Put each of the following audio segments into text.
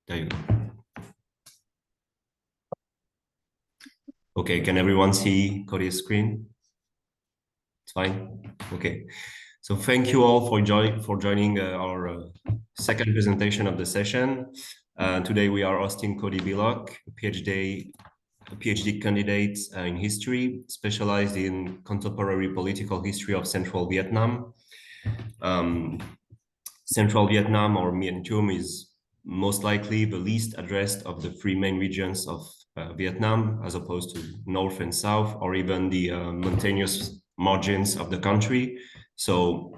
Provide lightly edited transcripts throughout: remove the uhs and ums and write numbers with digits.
There you go. Okay, can everyone see Cody's screen? It's fine? Okay. So thank you all for joining our second presentation of the session. Today we are hosting Cody Billock, a PhD candidate in history, specialized in contemporary political history of Central Vietnam. Central Vietnam, or Miền Trung, is most likely the least addressed of the three main regions of Vietnam, as opposed to North and South, or even the mountainous margins of the country. So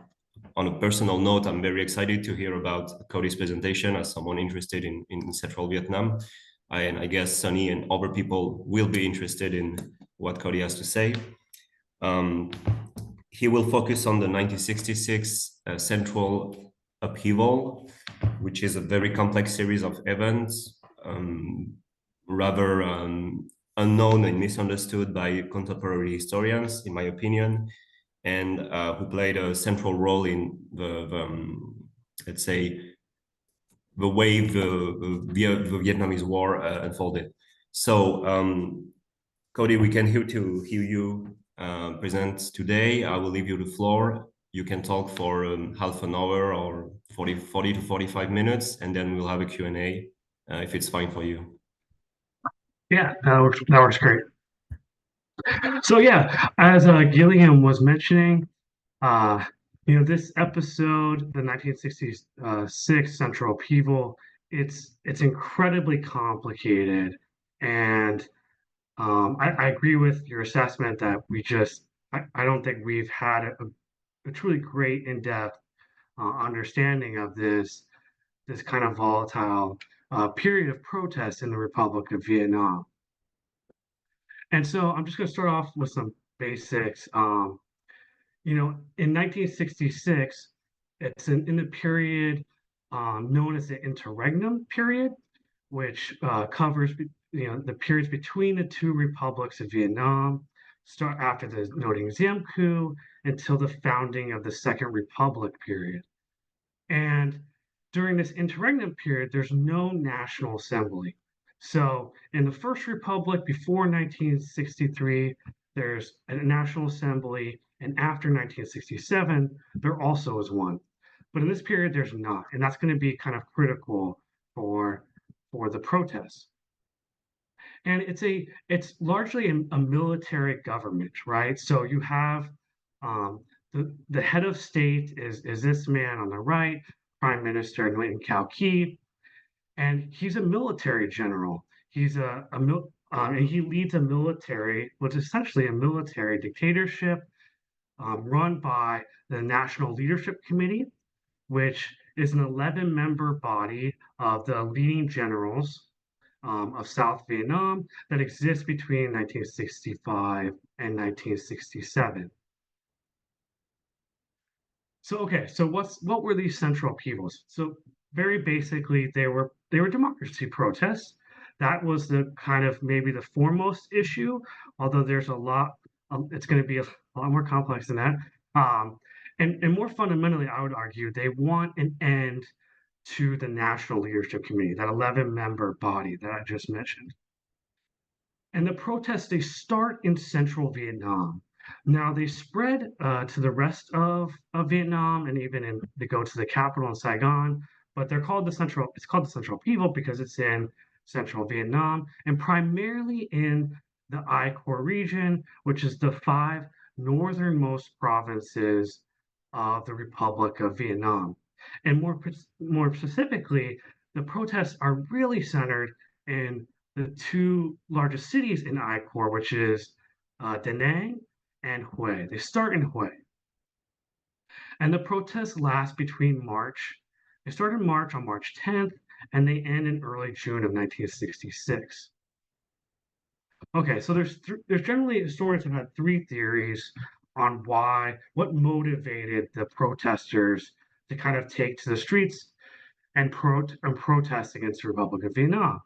on a personal note, I'm very excited to hear about Cody's presentation as someone interested in Central Vietnam. And I guess Sunny and other people will be interested in what Cody has to say. He will focus on the 1966 Central Upheaval, which is a very complex series of events, rather unknown and misunderstood by contemporary historians, in my opinion, and who played a central role in let's say, the way the Vietnamese War unfolded. So, Cody, we can hear you present today. I will leave you the floor. You can talk for half an hour or 40 to 45 minutes, and then we'll have a Q&A if it's fine for you. Yeah, that works great. So yeah, as Gilliam was mentioning, this episode, the 1966 Central Upheaval, it's incredibly complicated, and I agree with your assessment that I don't think we've had a truly great in-depth understanding of this kind of volatile period of protest in the Republic of Vietnam. And so I'm just going to start off with some basics. In 1966, it's in the period known as the interregnum period, which covers the periods between the two republics of Vietnam, start after the Ngo Dinh Diem coup until the founding of the Second Republic period. And during this interregnum period, there's no national assembly. So in the First Republic before 1963, there's a national assembly, and after 1967, there also is one. But in this period, there's not, and that's going to be kind of critical for the protests. And it's largely a military government, right? So you have the head of state is this man on the right, Prime Minister Nguyen Cao Ky, and he's a military general. He's and he leads a military, what's essentially a military dictatorship run by the National Leadership Committee, which is an 11-member body of the leading generals of South Vietnam that exists between 1965 and 1967. So what were these central upheavals? So very basically, they were democracy protests. That was the kind of maybe the foremost issue, although there's a lot. It's going to be a lot more complex than that. And more fundamentally, I would argue they want an end to the National Leadership Committee, that 11-member body that I just mentioned. And the protests, they start in central Vietnam. Now they spread to the rest of Vietnam, and they go to the capital in Saigon, but it's called the Central Upheaval because it's in central Vietnam and primarily in the École region, which is the 5 northernmost provinces of the Republic of Vietnam. And more specifically, the protests are really centered in the two largest cities in École, which is Da Nang and Hue. They start in Hue. And the protests last between they start in March on March 10th, and they end in early June of 1966. Okay, so there's generally historians have had 3 theories on what motivated the protesters to kind of take to the streets and protest against the Republic of Vietnam.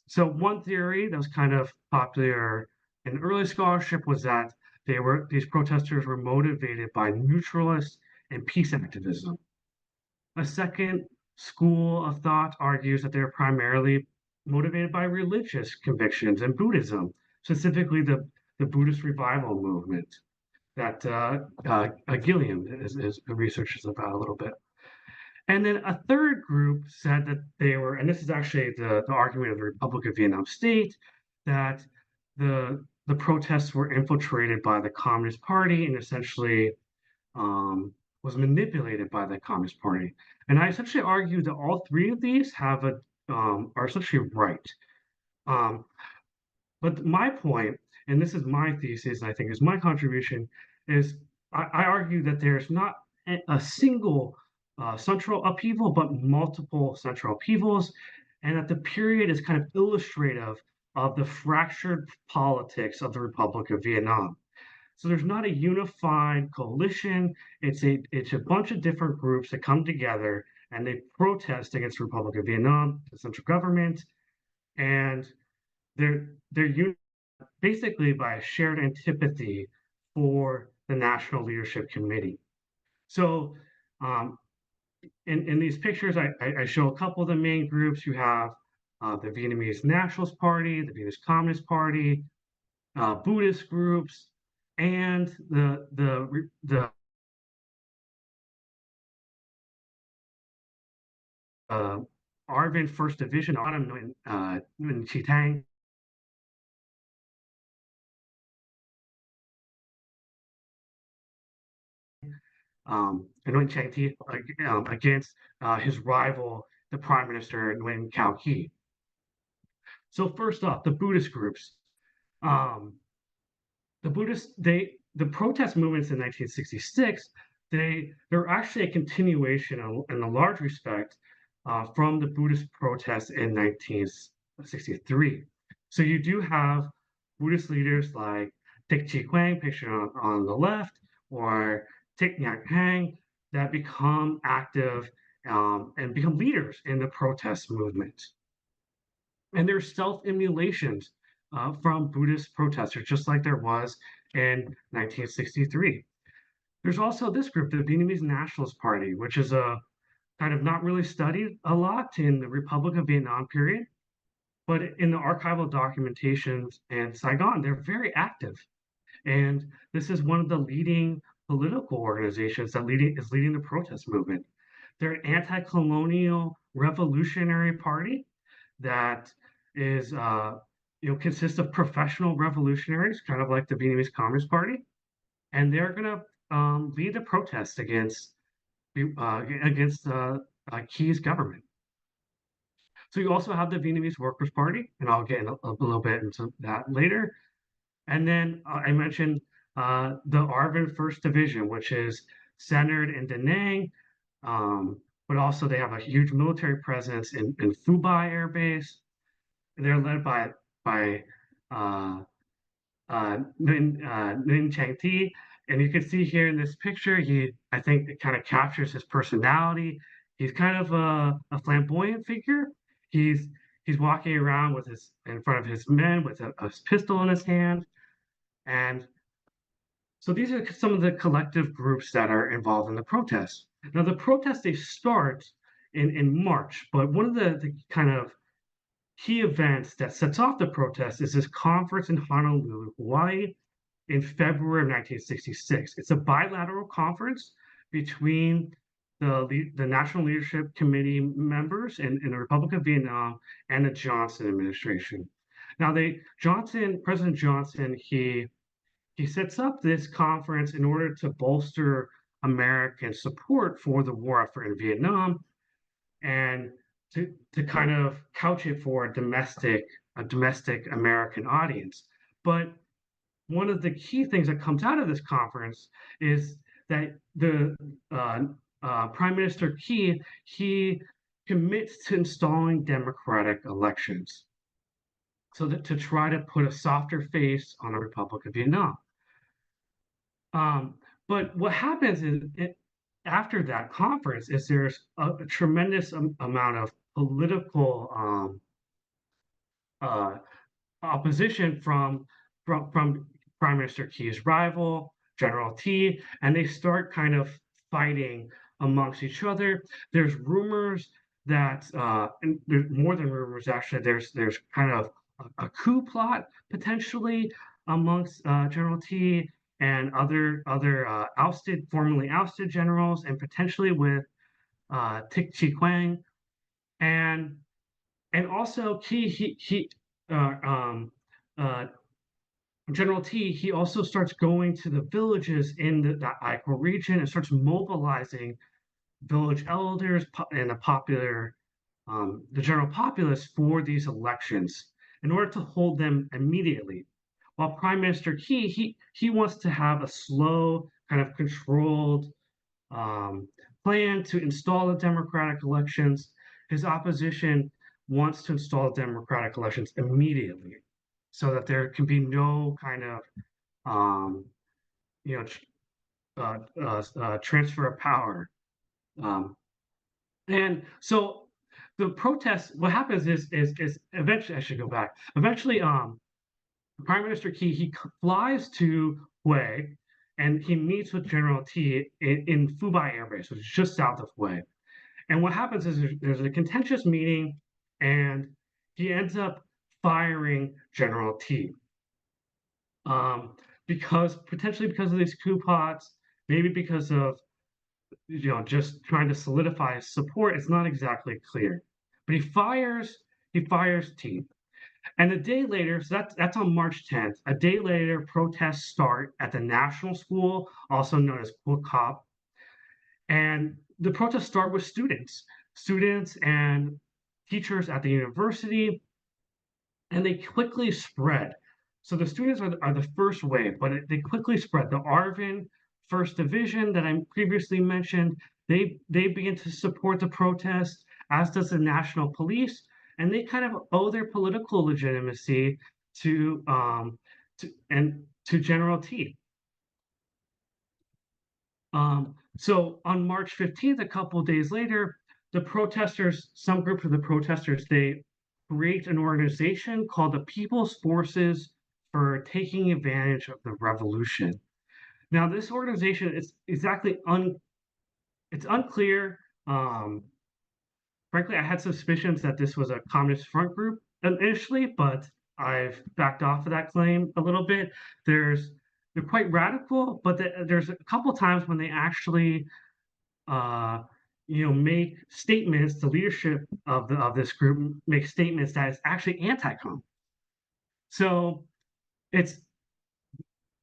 So one theory that was kind of popular in early scholarship was that these protesters were motivated by neutralist and peace activism. A second school of thought argues that they're primarily motivated by religious convictions and Buddhism, specifically the Buddhist revival movement that Gilliam is researches about a little bit. And then a third group said that they were, and this is actually the argument of the Republic of Vietnam State, that the protests were infiltrated by the Communist Party and essentially was manipulated by the Communist Party. And I essentially argue that all three of these have are essentially right. But my point, and this is my thesis, and I think is my contribution, is I argue that there's not a single central upheaval, but multiple central upheavals, and that the period is kind of illustrative of the fractured politics of the Republic of Vietnam. So there's not a unified coalition. It's a bunch of different groups that come together and they protest against the Republic of Vietnam, the central government, and they're basically by a shared antipathy for the National Leadership Committee. So in these pictures, I show a couple of the main groups. You have the Vietnamese Nationalist Party, the Vietnamese Communist Party, Buddhist groups, and the Arvin First Division, Nguyen Chi Thang, and Nguyen Chang Thi against his rival, the Prime Minister Nguyen Cao Ky. So first up, the Buddhist groups. The protest movements in 1966, they're actually a continuation in a large respect from the Buddhist protests in 1963. So you do have Buddhist leaders like Thich Chi Quang, pictured on the left, or Thich Nhat Hanh, that become active and become leaders in the protest movement. And there's self-immolations from Buddhist protesters, just like there was in 1963. There's also this group, the Vietnamese Nationalist Party, which is a kind of not really studied a lot in the Republic of Vietnam period, but in the archival documentations in Saigon, they're very active. And this is one of the leading political organizations that is leading the protest movement. They're an anti-colonial revolutionary party that is consists of professional revolutionaries, kind of like the Vietnamese Communist Party, and they're going to lead the protest against Key's government. So you also have the Vietnamese Workers' Party, and I'll get a little bit into that later. And then I mentioned the Arvin First Division, which is centered in Da Nang, but also they have a huge military presence in Phu Bai Air Base. They're led by Nguyen Chang Thi, and you can see here in this picture, I think it kind of captures his personality. He's kind of a flamboyant figure. He's walking around in front of his men with a pistol in his hand, and so these are some of the collective groups that are involved in the protests. Now, the protests, they start in March, but one of the kind of key events that sets off the protest is this conference in Honolulu, Hawaii, in February of 1966. It's a bilateral conference between the National Leadership Committee members in the Republic of Vietnam and the Johnson administration. Now, President Johnson, he sets up this conference in order to bolster American support for the war effort in Vietnam and to kind of couch it for a domestic American audience. But one of the key things that comes out of this conference is that the Prime Minister Key, he commits to installing democratic elections, so that to try to put a softer face on the Republic of Vietnam. But what happens after that conference is there's a tremendous amount of political opposition from Prime Minister Key's rival, General T, and they start kind of fighting amongst each other. There's rumors that and there's more than rumors actually. There's kind of a coup plot potentially amongst General T and other formerly ousted generals, and potentially with Tik Chi Quang, and also uh, um, uh, General T, he also starts going to the villages in the Iowa region and starts mobilizing village elders and the general populace for these elections in order to hold them immediately. While Prime Minister Key, he wants to have a slow, kind of controlled um, plan to install the democratic elections. His opposition wants to install democratic elections immediately, so that there can be no kind of um, you know transfer of power. Um, and so the protests, what happens is eventually, I should go back. Eventually, Prime Minister Key, he flies to Hue and he meets with General T in Fubai Air Base, which is just south of Hue. And what happens is there's a contentious meeting, and he ends up firing General T. Because potentially because of these coup plots, maybe because of just trying to solidify his support. It's not exactly clear, but he fires T. And a day later, so that's on March 10th. A day later, protests start at the National School, also known as Bookop, and the protests start with students and teachers at the university, and they quickly spread. So the students are the first wave, but they quickly spread. The Arvin First Division that I previously mentioned, they begin to support the protest, as does the National Police, and they kind of owe their political legitimacy to General T. So on March 15th, a couple of days later, some group of the protesters, they create an organization called the People's Forces for Taking Advantage of the Revolution. Now, this organization is it's unclear. Frankly, I had suspicions that this was a communist front group initially, but I've backed off of that claim a little bit. They're quite radical, but there's a couple times when they actually make statements. The leadership of this group makes statements that is actually anti-com. So it's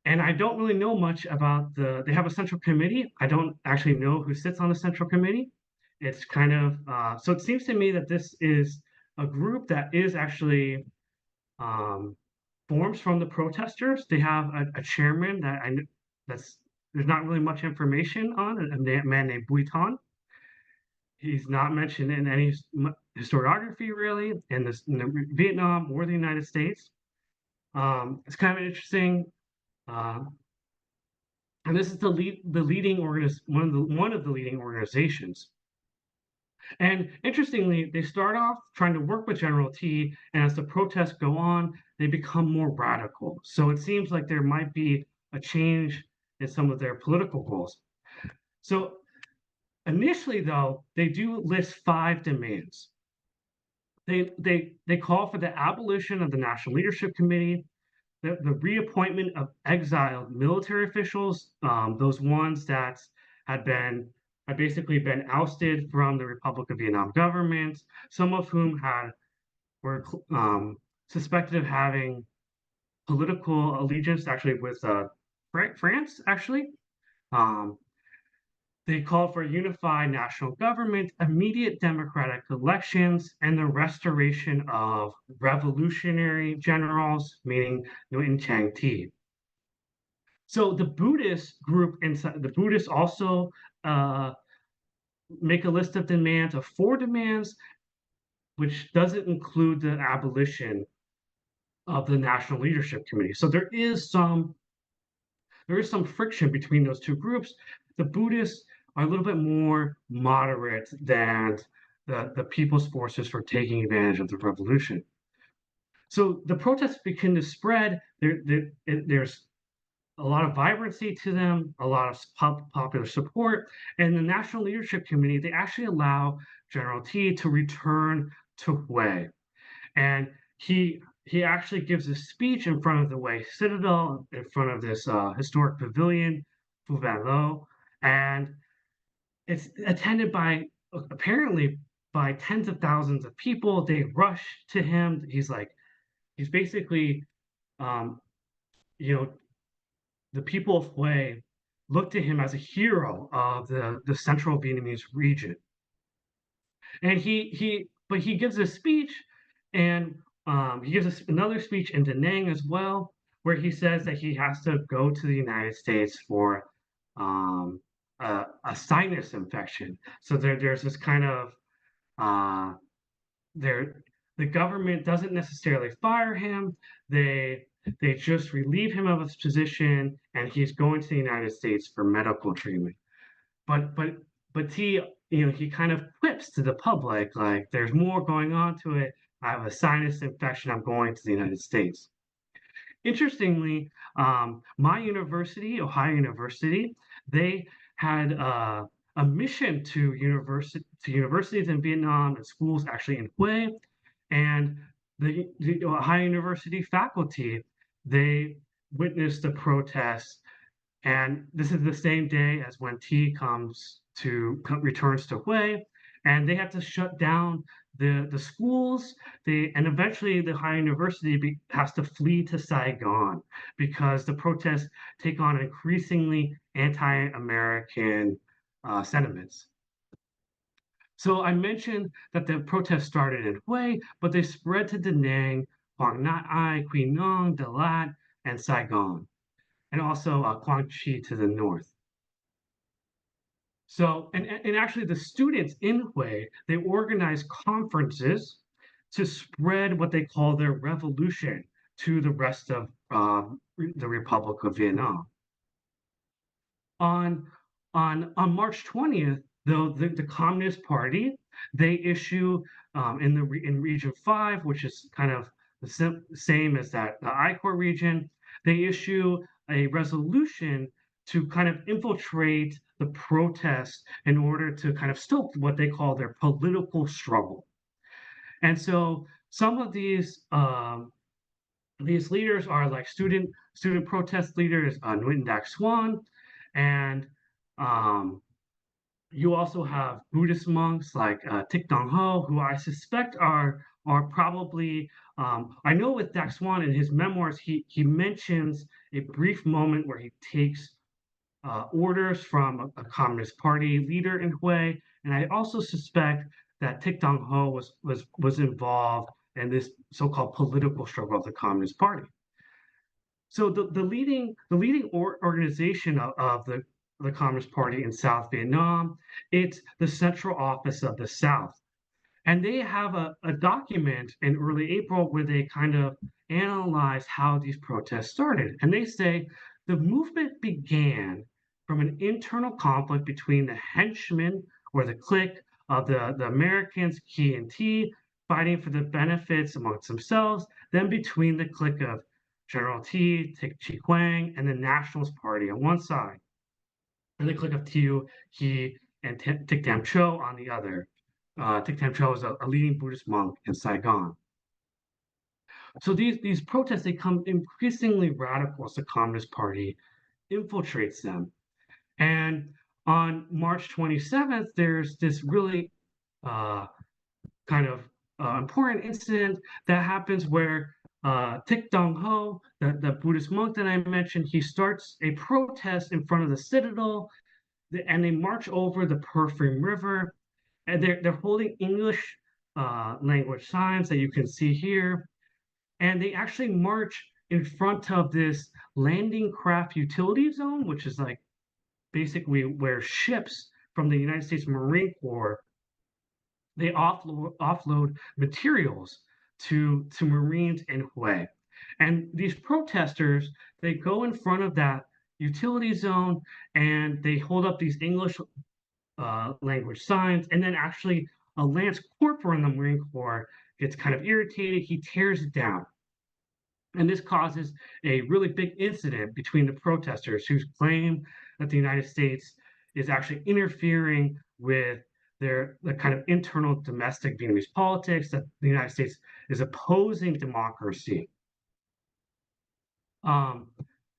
and I don't really know much about they have a central committee. I don't actually know who sits on the central committee. It's kind of so it seems to me that this is a group that is actually forms from the protesters. They have a chairman that's there's not really much information on, a man named Buiton. He's not mentioned in any historiography really in Vietnam or the United States. It's kind of interesting. Uh, and this is the leading one of the leading organizations. And interestingly, they start off trying to work with General T, and as the protests go on, they become more radical. So it seems like there might be a change in some of their political goals. So initially, though, they do list 5 demands. They call for the abolition of the National Leadership Committee, the reappointment of exiled military officials, those ones that had basically been ousted from the Republic of Vietnam government, some of whom were suspected of having political allegiance actually with France, actually. Um, they called for a unified national government, immediate democratic elections, and the restoration of revolutionary generals, meaning Nguyen Chang Thi. So the Buddhist group inside the Buddhists also uh, make a list of demands of 4 demands, which doesn't include the abolition of the National Leadership Committee. So there is some friction between those two groups. The Buddhists are a little bit more moderate than the People's Forces for Taking Advantage of the Revolution. So the protests begin to spread. There's a lot of vibrancy to them, a lot of popular support, and the National Leadership Committee, they actually allow General T to return to Hue. And he actually gives a speech in front of the Hue Citadel, in front of this historic pavilion, Upheaval, and it's attended by apparently by tens of thousands of people. They rush to him. He's basically, um, you know, the people of Hue look to him as a hero of the central Vietnamese region. And he gives a speech, and he gives us another speech in Da Nang as well, where he says that he has to go to the United States for um, a sinus infection. So there's this kind of uh, there the government doesn't necessarily fire him. They just relieve him of his position, and he's going to the United States for medical treatment. But but but he kind of quips to the public like there's more going on to it. I have a sinus infection. I'm going to the United States. Interestingly, my university, Ohio University, they had a mission to universities in Vietnam and schools actually in Hue, and the Ohio University faculty, they witnessed the protests, and this is the same day as when T returns to Hue, and they have to shut down the schools. And eventually the high university has to flee to Saigon because the protests take on increasingly anti-American sentiments. So I mentioned that the protests started in Hue, but they spread to Da Nang, Quang Nhat Ai, Quy Nhon, Dalat, and Saigon, and also Quang Tri to the north. So, and actually the students in Hue, they organize conferences to spread what they call their revolution to the rest of the Republic of Vietnam. On March 20th, though, the Communist Party, they issue in Region 5, which is kind of the same as the École region, they issue a resolution to kind of infiltrate the protests in order to kind of stoke what they call their political struggle. And so some of these leaders are like student protest leaders, Nguyen Dak Swan, and um, you also have Buddhist monks like Thich Nhat Hanh, who I suspect are probably. I know with Dak Swan in his memoirs, he mentions a brief moment where he takes orders from a Communist Party leader in Hue, and I also suspect that Thich Nhat Hanh was involved in this so-called political struggle of the Communist Party. So the leading organization of the Communist Party in South Vietnam, it's the Central Office of the South. And they have a document in early April where they kind of analyze how these protests started. And they say the movement began from an internal conflict between the henchmen or the clique of the Americans, Key and T, fighting for the benefits amongst themselves, then between the clique of General T, Thich Chi Quang, and the Nationalist Party on one side, and the clique of Tiu, He, and Thich Tam Cho on the other. Thich Tam Cho is a leading Buddhist monk in Saigon. So these protests, they come increasingly radical as the Communist Party infiltrates them. And on March 27th, there's this really kind of important incident that happens where Thich Dong Ho, the Buddhist monk that I mentioned, he starts a protest in front of the citadel, and they march over the Perfume River, and they're holding English language signs that you can see here, and they actually march in front of this landing craft utility zone, which is like basically where ships from the United States Marine Corps, they offload materials to Marines in Hue. And these protesters, they go in front of that utility zone and they hold up these English language signs. And then actually a Lance Corporal in the Marine Corps gets kind of irritated. He tears it down. And this causes a really big incident between the protesters who claim that the United States is actually interfering with the kind of internal domestic Vietnamese politics, that the United States is opposing democracy. Um,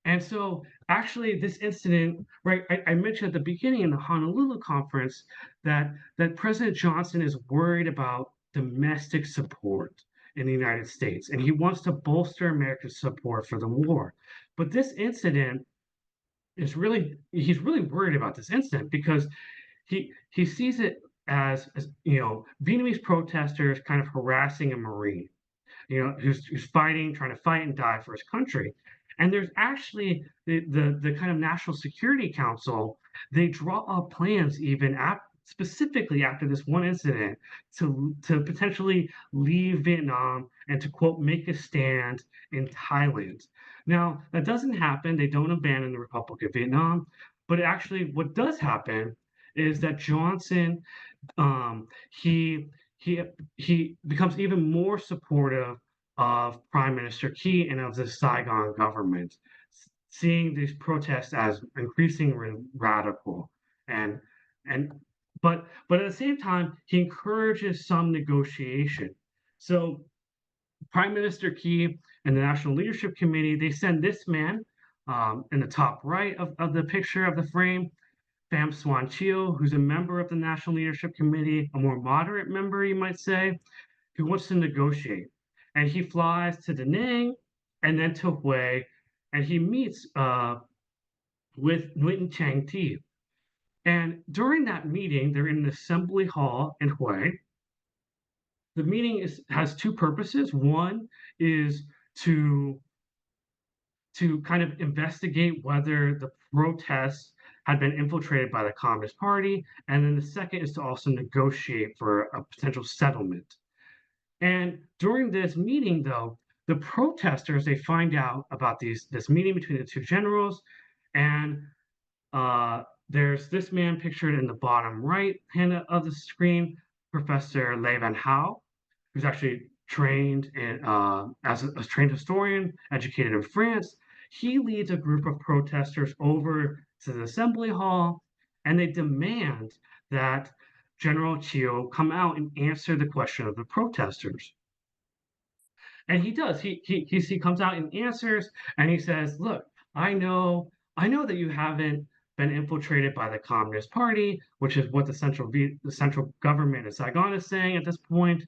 and so actually this incident, right, I mentioned at the beginning in the Honolulu conference that President Johnson is worried about domestic support in the United States, and he wants to bolster America's support for the war. But this incident he's really worried about this incident because he sees it as Vietnamese protesters kind of harassing a Marine, who's fighting, trying to fight and die for his country. And there's actually the kind of National Security Council, they draw up plans even specifically after this one incident to potentially leave Vietnam and to quote make a stand in Thailand. Now that doesn't happen. They don't abandon the Republic of Vietnam, but actually what does happen is that Johnson um, he he he becomes even more supportive of Prime Minister Key and of the Saigon government, seeing these protests as increasingly radical, and and but at the same time he encourages some negotiation. So Prime Minister Key and the National Leadership Committee, they send this man in the top right of the picture of the frame, Pham Swan Cheo, who's a member of the National Leadership Committee, a more moderate member, you might say, who wants to negotiate. And he flies to Da Nang and then to Hue, and he meets with Nguyen Chang Thi. And during that meeting, they're in an assembly hall in Hue. The meeting has two purposes. One is to kind of investigate whether the protests had been infiltrated by the Communist Party, and then the second is to also negotiate for a potential settlement. And during this meeting, though, the protesters they find out about this meeting between the two generals, and there's this man pictured in the bottom right hand of the screen, Professor Lê Van Hao, who's actually trained as a trained historian, educated in France. He leads a group of protesters over to the assembly hall, and they demand that General Chio come out and answer the question of the protesters. And he does. He comes out and answers, and he says, "Look, I know that you haven't been infiltrated by the Communist Party, which is what the central government in Saigon is saying at this point.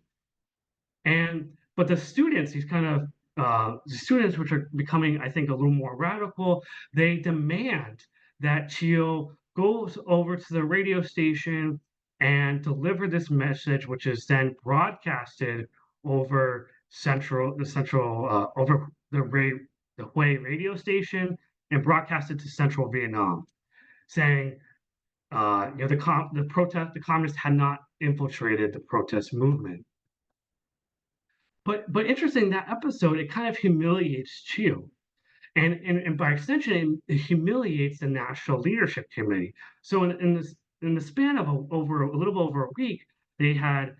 And but the students, these kind of the students, which are becoming, I think, a little more radical, they demand that Chio goes over to the radio station and deliver this message, which is then broadcasted over over the Hue radio station and broadcasted to central Vietnam, saying, the communists had not infiltrated the protest movement. But interesting, that episode, it kind of humiliates Chiu. And by extension, it humiliates the National Leadership Committee. So in the span of a little over a week, they had,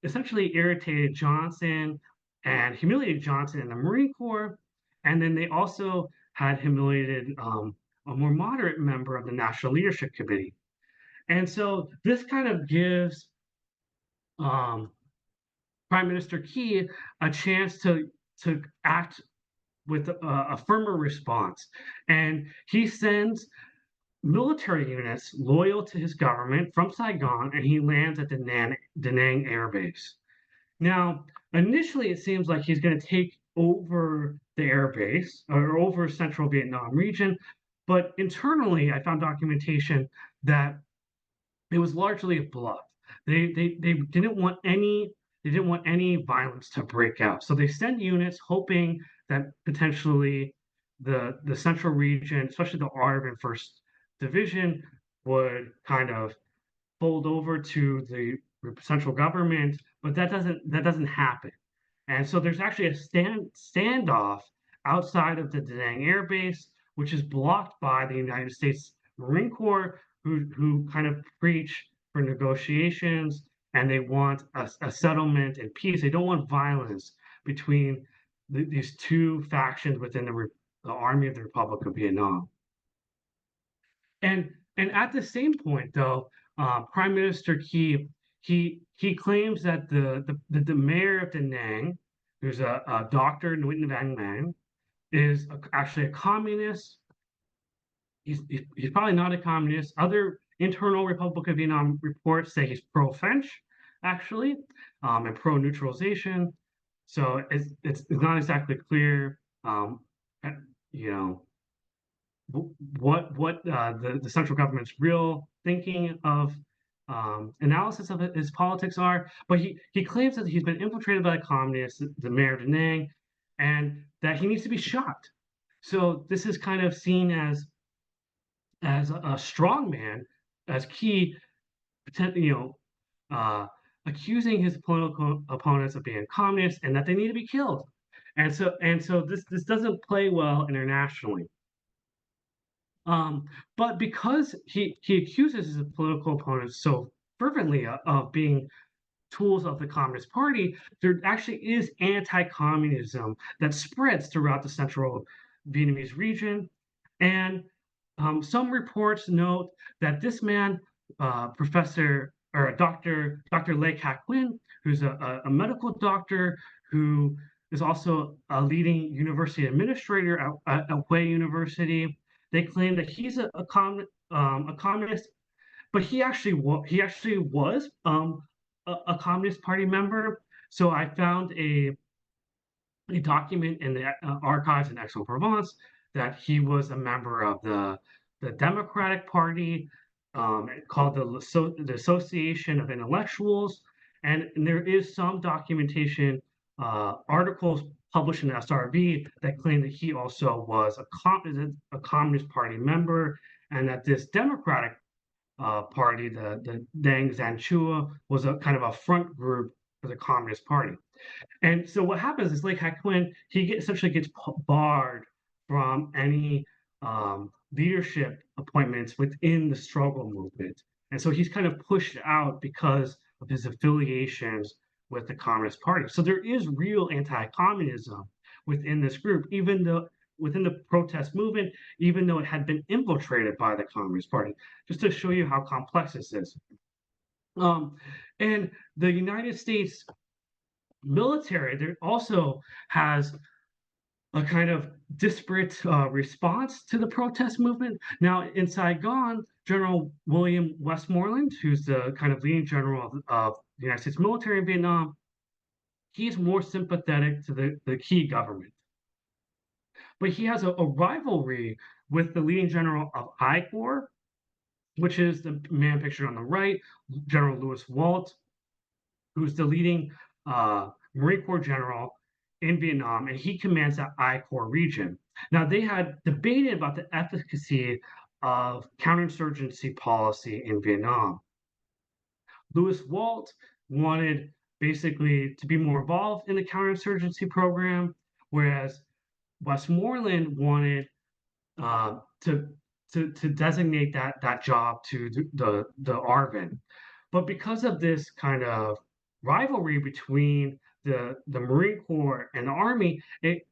essentially irritated Johnson and humiliated Johnson in the Marine Corps. And then they also had humiliated a more moderate member of the National Leadership Committee. And so this kind of gives um, Prime Minister Key a chance to act with a firmer response, and he sends military units loyal to his government from Saigon, and he lands at Da Nang Air Base. Now, initially, it seems like he's going to take over the air base or over central Vietnam region, but internally, I found documentation that it was largely a bluff. They didn't want any violence to break out. So they sent units hoping that potentially the central region, especially the Arvin First Division, would kind of fold over to the central government, but that doesn't happen. And so there's actually a standoff outside of the Da Nang Air Base, which is blocked by the United States Marine Corps, who kind of preach for negotiations, and they want a settlement and peace. They don't want violence between these two factions within the Army of the Republic of Vietnam. And at the same point, though, Prime Minister he claims that the mayor of Da Nang, who's a Dr. Nguyen Van Mang, is actually a communist. He's probably not a communist. Other internal Republic of Vietnam reports say he's pro-French, actually, and pro-neutralization. So it's not exactly clear, you know, what the central government's real thinking of analysis of his politics are. But he claims that he's been infiltrated by the communists, the mayor of Da Nang, and that he needs to be shot. So this is kind of seen as a strong man, as Key, accusing his political opponents of being communists and that they need to be killed. And so this doesn't play well internationally. But because he accuses his political opponents so fervently of being tools of the Communist Party, there actually is anti-communism that spreads throughout the central Vietnamese region. And some reports note that this man, Professor or Dr. Lê Khả Quyên, who's a medical doctor who is also a leading university administrator at Hue University, they claim that he's a communist, but he actually was a Communist Party member. So I found a document in the archives in Aix-en-Provence that he was a member of the Democratic Party, called the Association of Intellectuals, and there is some documentation, articles published in the SRV that claim that he also was a Communist Party member, and that this Democratic Party, the Deng Zanchua, was a kind of a front group for the Communist Party. And so what happens is Lê Khả Quyên, essentially gets barred from any leadership appointments within the struggle movement. And so he's kind of pushed out because of his affiliations with the Communist Party. So there is real anti-communism within this group, even though within the protest movement, even though it had been infiltrated by the Communist Party, just to show you how complex this is. And the United States military there also has a kind of disparate response to the protest movement. Now, in Saigon, General William Westmoreland, who's the kind of leading general of the United States military in Vietnam, he's more sympathetic to the Key government. But he has a rivalry with the leading general of École, which is the man pictured on the right, General Louis Walt, who's the leading Marine Corps general in Vietnam, and he commands that I-Corps region. Now, they had debated about the efficacy of counterinsurgency policy in Vietnam. Louis Walt wanted basically to be more involved in the counterinsurgency program, whereas Westmoreland wanted to designate that job to the ARVN. But because of this kind of rivalry between the Marine Corps and the Army, it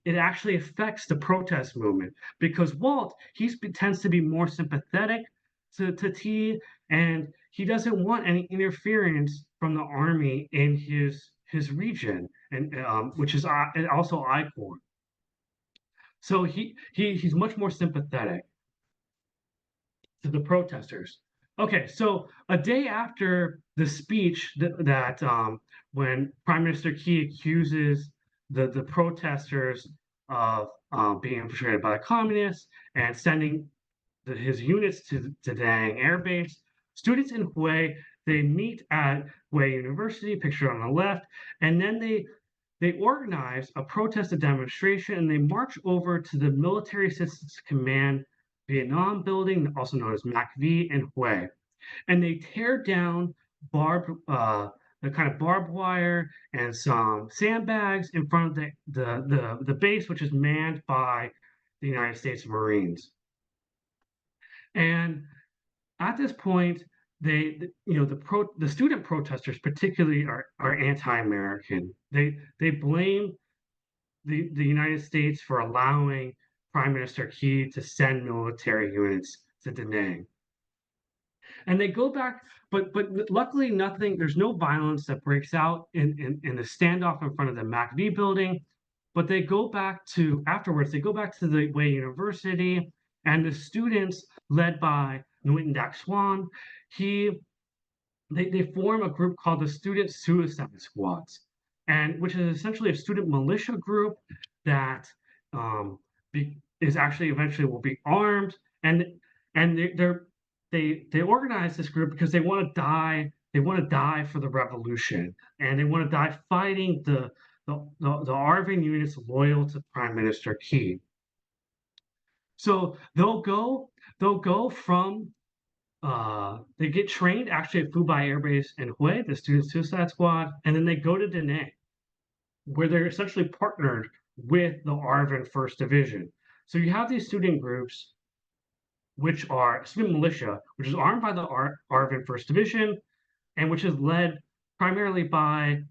actually affects the protest movement, because Walt, he tends to be more sympathetic to T, and he doesn't want any interference from the Army in his region, and which is also I-Corps. So he's much more sympathetic to the protesters. Okay, so a day after the speech that when Prime Minister Key accuses the protesters of being infiltrated by the communists and sending his units to Dang Air Base, students in Hue, they meet at Hue University, pictured on the left, and then they organize a protest, a demonstration, and they march over to the Military Assistance Command Vietnam building, also known as MACV in Hue. And they tear down the kind of barbed wire and some sandbags in front of the base, which is manned by the United States Marines. And at this point, the student protesters particularly are anti-American. They blame the United States for allowing Prime Minister Key to send military units to Da Nang. And they go back, but luckily nothing. There's no violence that breaks out in the standoff in front of the MacV building. But they go back to afterwards. They go back to the Way University, and the students led by Nguyen Dak Swan, they form a group called the Student Suicide Squads, and which is essentially a student militia group that is actually eventually will be armed, and they organize this group because they want to die. They want to die for the revolution, and they want to die fighting the Arvin units loyal to Prime Minister Key. So they'll go from they get trained actually at Fubai Air Base in Hue, the Student Suicide Squad, and then they go to Da Nang, where they're essentially partnered with the Arvin First Division. So you have these student groups, which are student militia, which is armed by the Arvin First Division, and which is led primarily by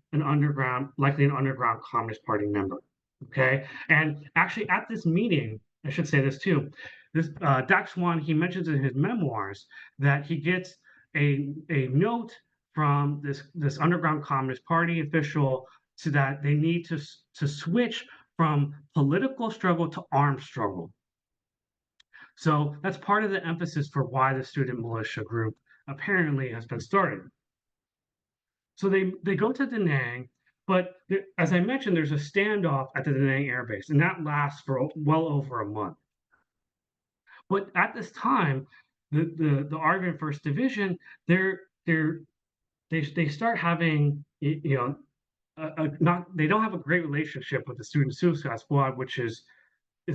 likely an underground Communist Party member. Okay, and actually at this meeting, I should say this too. This Dak Swan, he mentions in his memoirs that he gets a note from this underground Communist Party official so that they need to switch from political struggle to armed struggle. So that's part of the emphasis for why the student militia group apparently has been started. So they go to Da Nang, but as I mentioned, there's a standoff at the Da Nang Air Base, and that lasts for well over a month. But at this time, the Arvin First Division, they start having they don't have a great relationship with the Student Suicide Squad, which is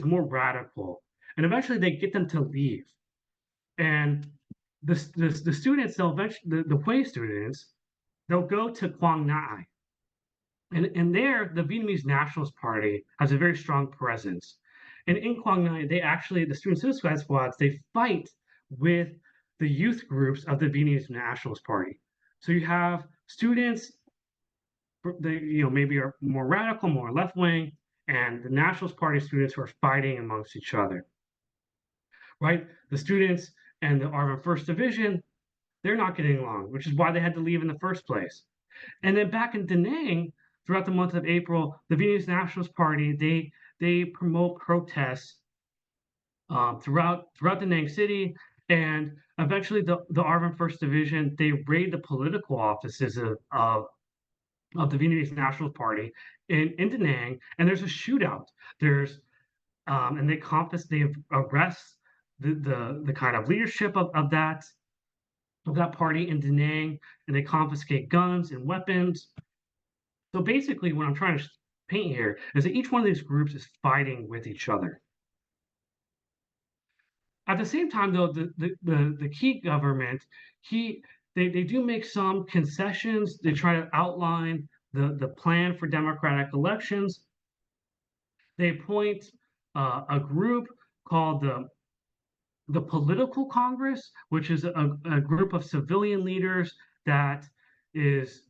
more radical, and eventually they get them to leave, and the students they'll eventually the Hue students they'll go to Quang Nai. And there, the Vietnamese Nationalist Party has a very strong presence. And in Quang Nai, the Student Suicide Squads, they fight with the youth groups of the Vietnamese Nationalist Party. So you have students, they maybe are more radical, more left wing, and the Nationalist Party students who are fighting amongst each other. Right? The students and the Arvin First Division, they're not getting along, which is why they had to leave in the first place. And then back in Da Nang, throughout the month of April, the Vietnamese Nationalist Party they promote protests throughout Da Nang City, and eventually the Arvin First Division they raid the political offices of the Vietnamese Nationalist Party in Da Nang, and there's a shootout. There's and they arrest the kind of leadership of that party in Da Nang, and they confiscate guns and weapons. So basically, what I'm trying to paint here is that each one of these groups is fighting with each other. At the same time, though, the Key government, they do make some concessions. They try to outline the plan for democratic elections. They appoint a group called the Political Congress, which is a group of civilian leaders that is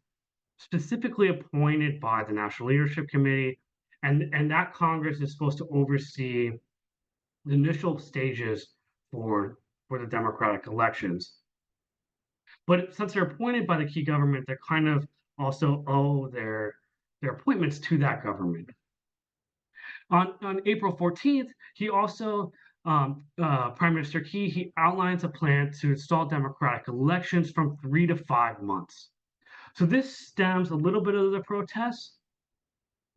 specifically appointed by the National Leadership Committee, and that Congress is supposed to oversee the initial stages for the democratic elections. But since they're appointed by the Key government, they kind of also owe their appointments to that government. On April 14th, he also Prime Minister Key he outlines a plan to install democratic elections from 3 to 5 months. So this stems a little bit of the protests.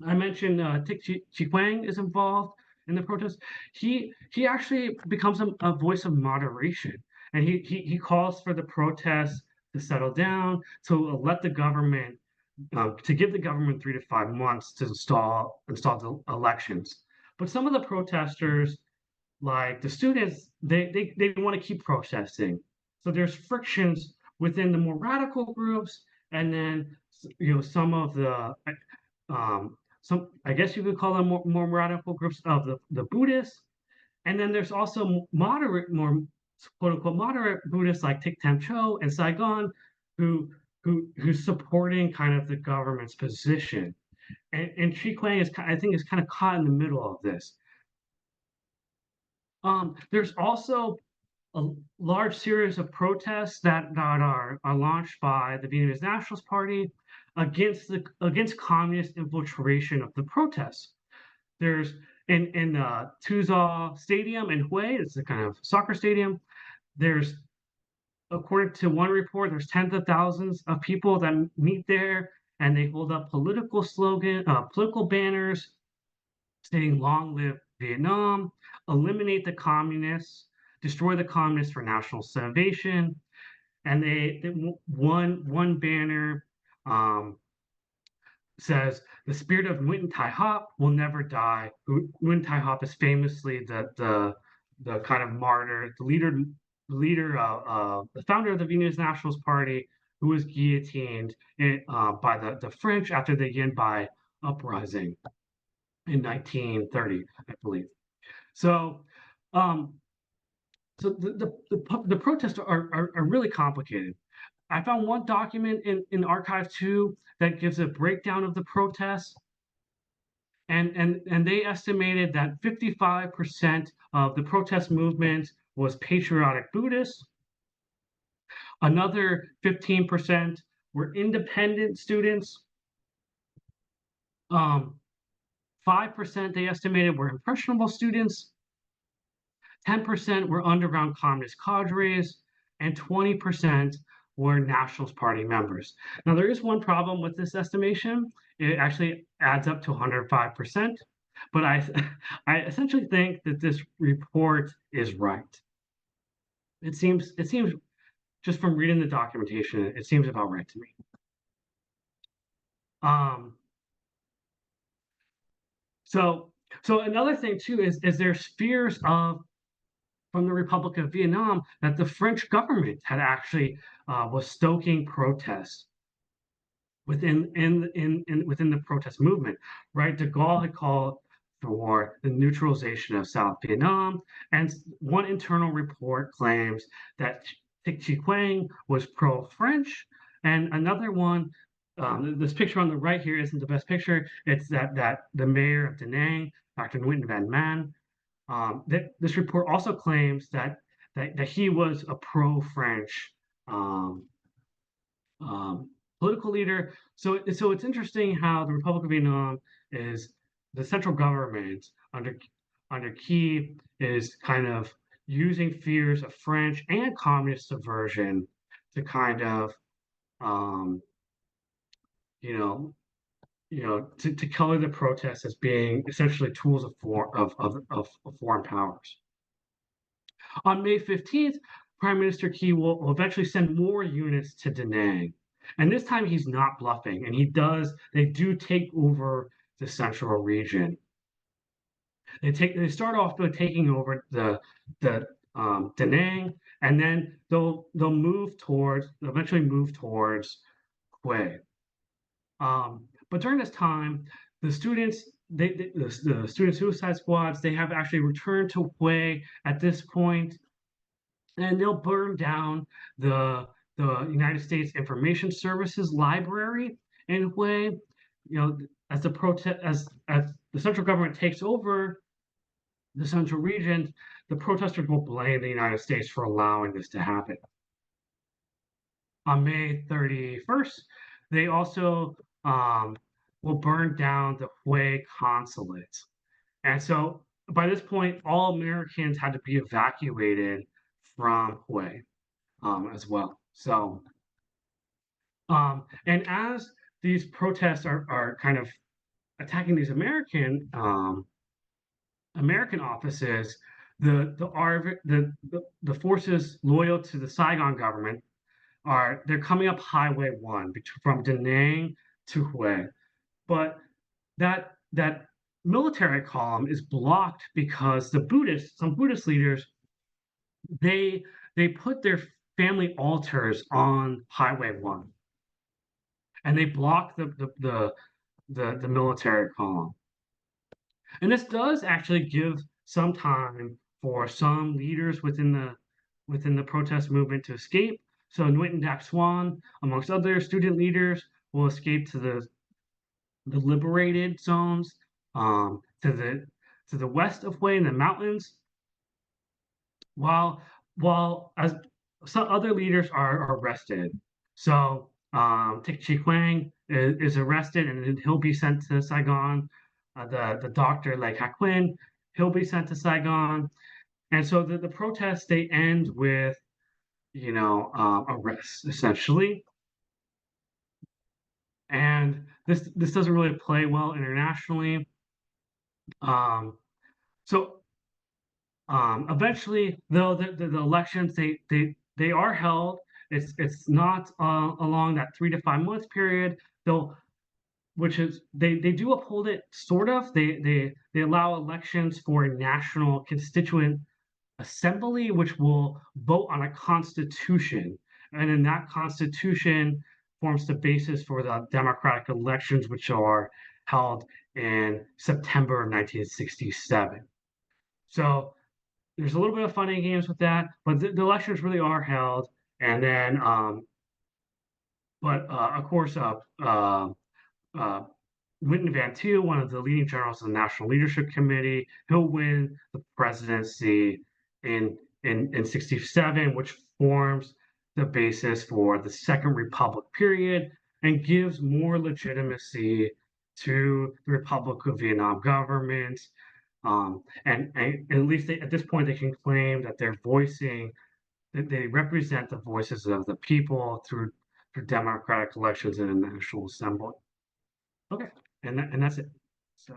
I mentioned Thich Chi Quang is involved in the protests. He actually becomes a voice of moderation, and he calls for the protests to settle down, to let the government to give the government 3 to 5 months to install the elections. But some of the protesters, like the students, they want to keep protesting. So there's frictions within the more radical groups, and then some of the some I guess you could call them more radical groups of the Buddhists, and then there's also more quote unquote moderate Buddhists like Thich Tam Cho and Saigon who's supporting kind of the government's position. And Chi Kuang is, I think, is kind of caught in the middle of this. There's also a large series of protests that are launched by the Vietnamese Nationalist Party against communist infiltration of the protests. There's in Tuzaw Stadium in Hue, it's a kind of soccer stadium. There's, according to one report, there's tens of thousands of people that meet there, and they hold up political banners stating "Long live Vietnam," "Eliminate the communists," "Destroy the communists for national salvation," and one banner um, says the spirit of Nguyen Thai Hop will never die. Nguyen Thai Hop is famously the kind of martyr, the founder of the Vietnamese Nationalist Party, who was guillotined by the French after the Yen Bai uprising in 1930, I believe. So, um, the protests are really complicated. I found one document in Archive 2 that gives a breakdown of the protests, and they estimated that 55% of the protest movement was patriotic Buddhist. Another 15% were independent students. 5% they estimated were impressionable students. 10% were underground communist cadres, and 20% were Nationalist Party members. Now, there is one problem with this estimation. It actually adds up to 105%, but I essentially think that this report is right. It seems just from reading the documentation, it seems about right to me. So another thing too is there's fears of from the Republic of Vietnam that the French government had actually was stoking protests within the protest movement, right? De Gaulle had called for the neutralization of South Vietnam, and one internal report claims that Chi Kuang was pro-French, and another one. This picture on the right here isn't the best picture. It's that the mayor of Da Nang, Dr. Nguyen Van Man, this report also claims that he was a pro-French um, political leader. So it's interesting how the Republic of Vietnam is the central government under Key is kind of using fears of French and communist subversion to kind of um, you know to color the protests as being essentially tools of foreign powers. On May 15th, Prime Minister Key will eventually send more units to Da Nang. And this time he's not bluffing, and they do take over the central region. They start off by taking over the Da Nang, and then they'll eventually move towards Hue. But during this time, the student suicide squads, they have actually returned to Hue at this point, and they'll burn down the United States Information Services Library in Hue. As the central government takes over the central region, the protesters will blame the United States for allowing this to happen. On May 31st, they also will burn down the Hue consulate. And so by this point, all Americans had to be evacuated from Hue as well. So, and as these protests are kind of attacking these American offices, the forces loyal to the Saigon government they're coming up Highway 1 from Da Nang to Hue, but that military column is blocked because some Buddhist leaders, they put their family altars on Highway 1, and they block the military column. And this does actually give some time for some leaders within the protest movement to escape. So Nguyen Dak Swan, amongst other student leaders, will escape to the liberated zones to the west of Hue in the mountains, while as some other leaders are arrested. So Tik Chi Quang is arrested and he'll be sent to Saigon. The doctor like Haquin, he'll be sent to Saigon. And so the protests they end with arrests essentially. And this doesn't really play well internationally. Um, so eventually, though, the elections they are held. It's not along that 3 to 5 month period, though, which is they do uphold it sort of. They allow elections for a national constituent assembly, which will vote on a constitution, and then that constitution forms the basis for the democratic elections, which are held in September of 1967. So there's a little bit of fun and games with that, but the elections really are held. And then, but of course, uh, Winton Van Til, one of the leading generals of the National Leadership Committee, he'll win the presidency in 67, which forms the basis for the Second Republic period and gives more legitimacy to the Republic of Vietnam government. And at least at this point, they can claim that they're voicing, that they represent the voices of the people through democratic elections in a national assembly. Okay, and that's it. So.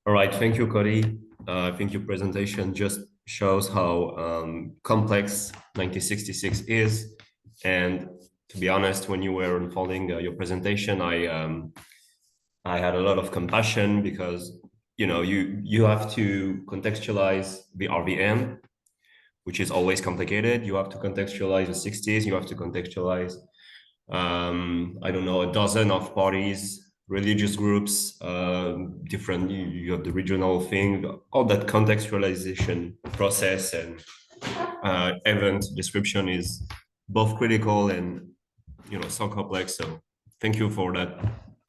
All right, thank you, Cody. I think your presentation just shows how complex 1966 is. And to be honest, when you were unfolding your presentation, I had a lot of compassion because you have to contextualize the RVM, which is always complicated. You have to contextualize the 60s. You have to contextualize I don't know, a dozen of parties, religious groups, different. You have the regional thing, all that contextualization process and event description is both critical and so complex. So thank you for that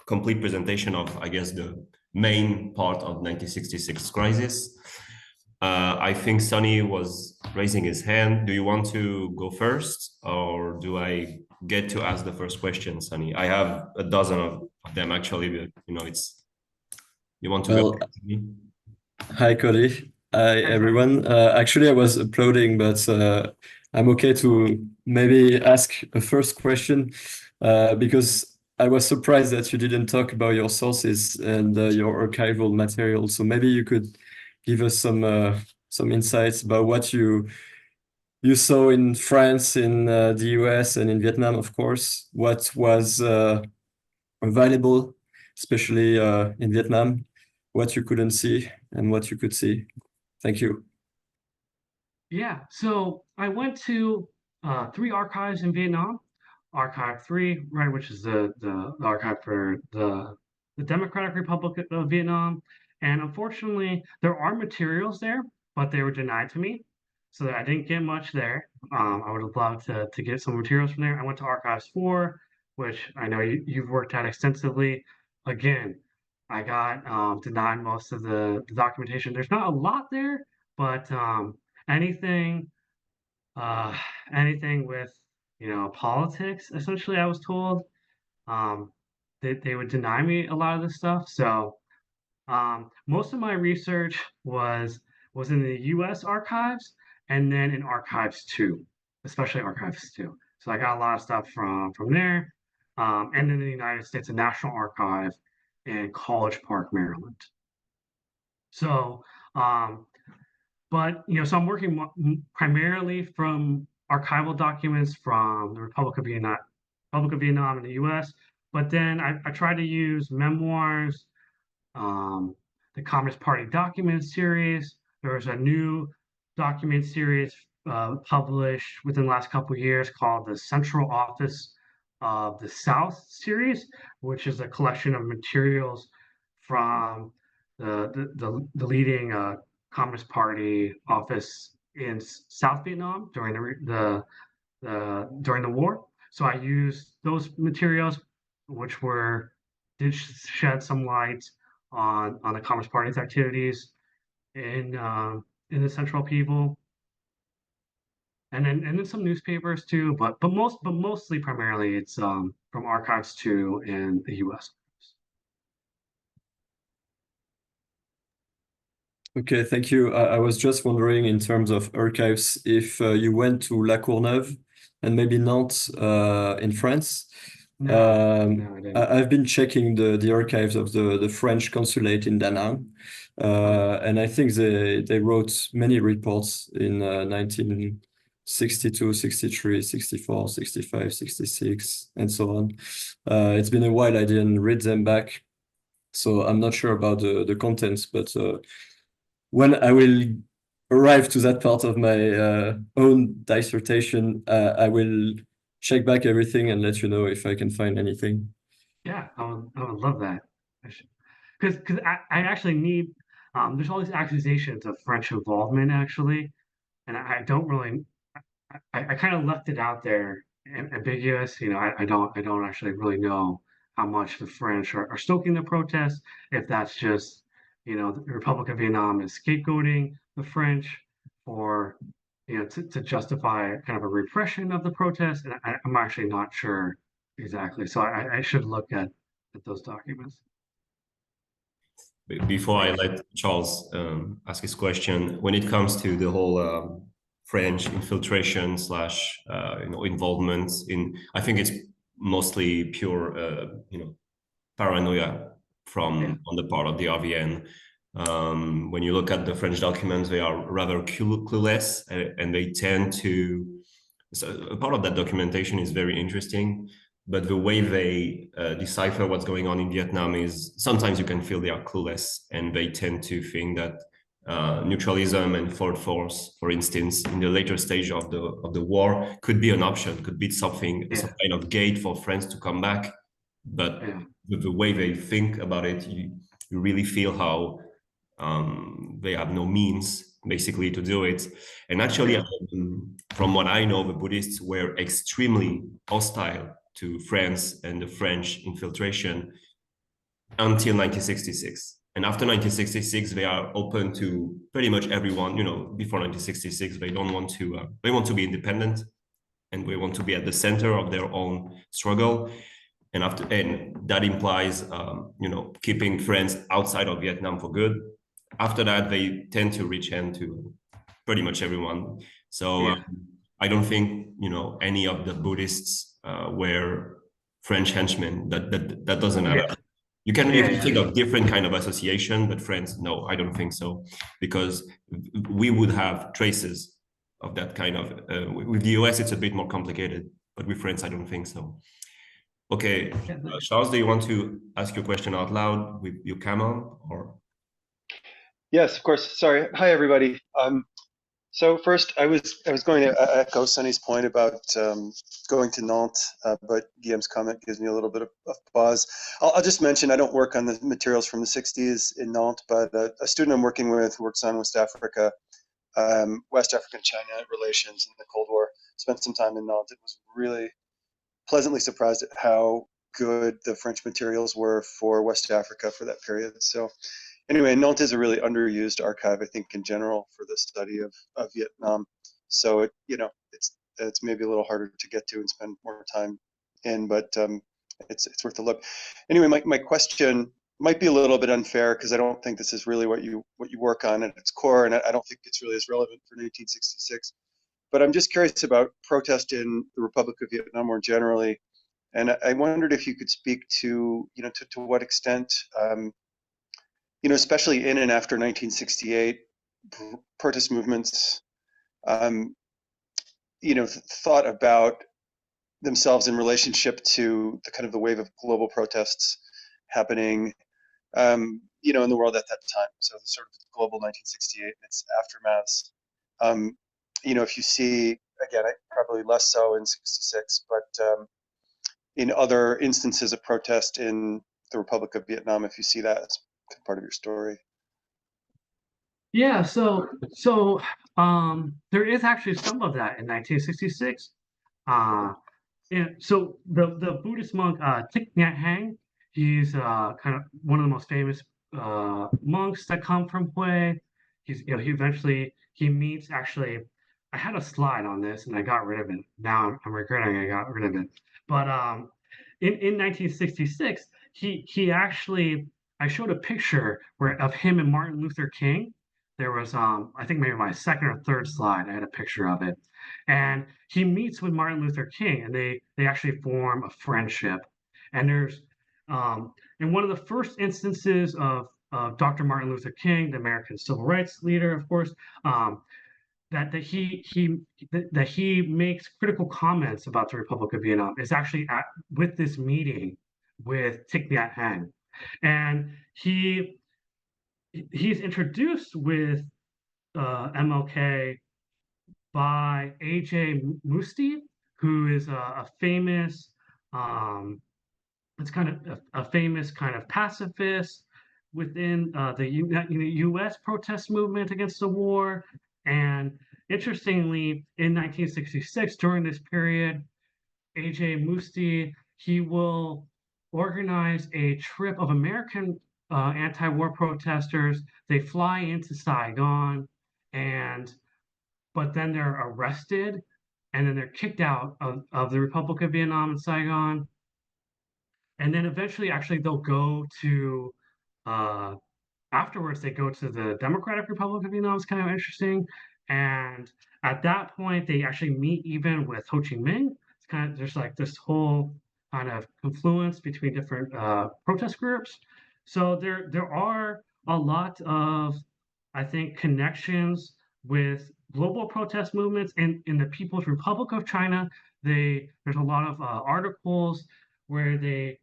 complete presentation of, I guess, the main part of 1966 crisis. I think Sonny was raising his hand. Do you want to go first, or do I get to ask the first question, Sonny? I have a dozen of them actually, but it's you want to Well, go first? hi, Cody. Hi, everyone. Actually, I was uploading, but I'm okay to maybe ask a first question because I was surprised that you didn't talk about your sources and your archival material. So maybe you could give us some insights about what you saw in France, in the US, and in Vietnam, of course. What was available, especially in Vietnam, what you couldn't see and what you could see. Thank you. Yeah, so I went to 3 archives in Vietnam. Archive 3, right, which is the archive for the Democratic Republic of Vietnam. And unfortunately, there are materials there, but they were denied to me. So I didn't get much there. I would have loved to get some materials from there. I went to Archives 4, which I know you've worked at extensively. Again, I got denied most of the documentation. There's not a lot there, but anything uh, anything with politics, essentially, I was told they would deny me a lot of this stuff. So most of my research was in the U.S. archives and then in archives 2, especially archives 2. So I got a lot of stuff from there, and in the United States, the National Archive in College Park, Maryland. So but so I'm working primarily from archival documents from the Republic of Vietnam in the U.S. But then I try to use memoirs, the Communist Party document series. There was a new document series published within the last couple of years called the Central Office of the South series, which is a collection of materials from the leading Communist Party office in South Vietnam during the war. So I used those materials, which did shed some light on the Communist Party's activities in the Central Upheaval, and then some newspapers too, but mostly primarily it's from Archives 2 in the U.S. Okay, thank you. I was just wondering, in terms of archives, if you went to La Courneuve and maybe Nantes in France. No, I didn't. I've been checking the archives of the French consulate in Da Nang, and I think they wrote many reports in 1962, 63, 64, 65, 66, and so on. It's been a while I didn't read them back, so I'm not sure about the contents, but when I will arrive to that part of my own dissertation, I will check back everything and let you know if I can find anything. Yeah, I would love that. Because I actually need there's all these accusations of French involvement actually, and I don't really I kind of left it out there ambiguous. You know, I don't actually really know how much the French are stoking the protests, if that's just, you know, the Republic of Vietnam is scapegoating the French for, you know, to justify kind of a repression of the protests. And I'm actually not sure exactly. So I should look at those documents. Before I let Charles ask his question, when it comes to the whole French infiltration slash involvement in, I think it's mostly pure paranoia from on the part of the RVN. When you look at the French documents, they are rather clueless, and they tend to. So a part of that documentation is very interesting, but the way they decipher what's going on in Vietnam is sometimes you can feel they are clueless, and they tend to think that neutralism and forward force, for instance, in the later stage of the war, could be an option, could be something, some kind of gate for France to come back. But with the way they think about it, you really feel how they have no means basically to do it. And actually, from what I know, the Buddhists were extremely hostile to France and the French infiltration until 1966. And after 1966, they are open to pretty much everyone. You know, before 1966, they don't want to. They want to be independent, and they want to be at the center of their own struggle. And that implies, keeping France outside of Vietnam for good. After that, they tend to reach hand to pretty much everyone. So I don't think any of the Buddhists were French henchmen. That doesn't matter. You can think of different kind of association, but France, no, I don't think so, because we would have traces of that kind of. With the US, it's a bit more complicated, but with France, I don't think so. Okay, Charles, do you want to ask your question out loud with your camera, or? Yes, of course. Sorry. Hi, everybody. So first, I was going to echo Sunny's point about going to Nantes, but Guillaume's comment gives me a little bit of pause. I'll just mention I don't work on the materials from the 60s in Nantes, but a student I'm working with who works on West Africa, West African-China relations in the Cold War, spent some time in Nantes. It was really pleasantly surprised at how good the French materials were for West Africa for that period. So anyway, Nantes is a really underused archive, I think, in general for the study of Vietnam. So it's maybe a little harder to get to and spend more time in, but it's worth a look. Anyway, my question might be a little bit unfair because I don't think this is really what you work on at its core, and I don't think it's really as relevant for 1966. But I'm just curious about protest in the Republic of Vietnam more generally, and I wondered if you could speak to to what extent especially in and after 1968, protest movements, thought about themselves in relationship to the kind of the wave of global protests happening, in the world at that time. So the sort of global 1968 and its aftermaths. If you see, again, probably less so in 66, but in other instances of protest in the Republic of Vietnam, if you see that as part of your story. Yeah, so there is actually some of that in 1966. Yeah, so the Buddhist monk Thich Nhat Hanh, he's kind of one of the most famous monks that come from Hue. He's he eventually he meets actually. I had a slide on this and I got rid of it. Now I'm regretting I got rid of it. But in 1966, he actually I showed a picture where of him and Martin Luther King. There was I think maybe my second or third slide. I had a picture of it, and he meets with Martin Luther King, and they actually form a friendship. And there's in one of the first instances of Dr. Martin Luther King, the American civil rights leader, of course, um, that he makes critical comments about the Republic of Vietnam is actually with this meeting with Thich Nhat Hanh, and he's introduced with MLK by A.J. Musti, who is a famous, it's kind of a famous kind of pacifist within the U.S. protest movement against the war. And interestingly, in 1966, during this period, A.J. Musti, he will organize a trip of American anti-war protesters. They fly into Saigon, and but then they're arrested and then they're kicked out of the Republic of Vietnam and Saigon. And then eventually, actually, they'll go to, uh, afterwards, they go to the Democratic Republic of Vietnam. It's kind of interesting. And at that point, they actually meet even with Ho Chi Minh. It's kind of, there's like this whole kind of confluence between different protest groups. So there are a lot of, I think, connections with global protest movements in the People's Republic of China. There's a lot of articles where they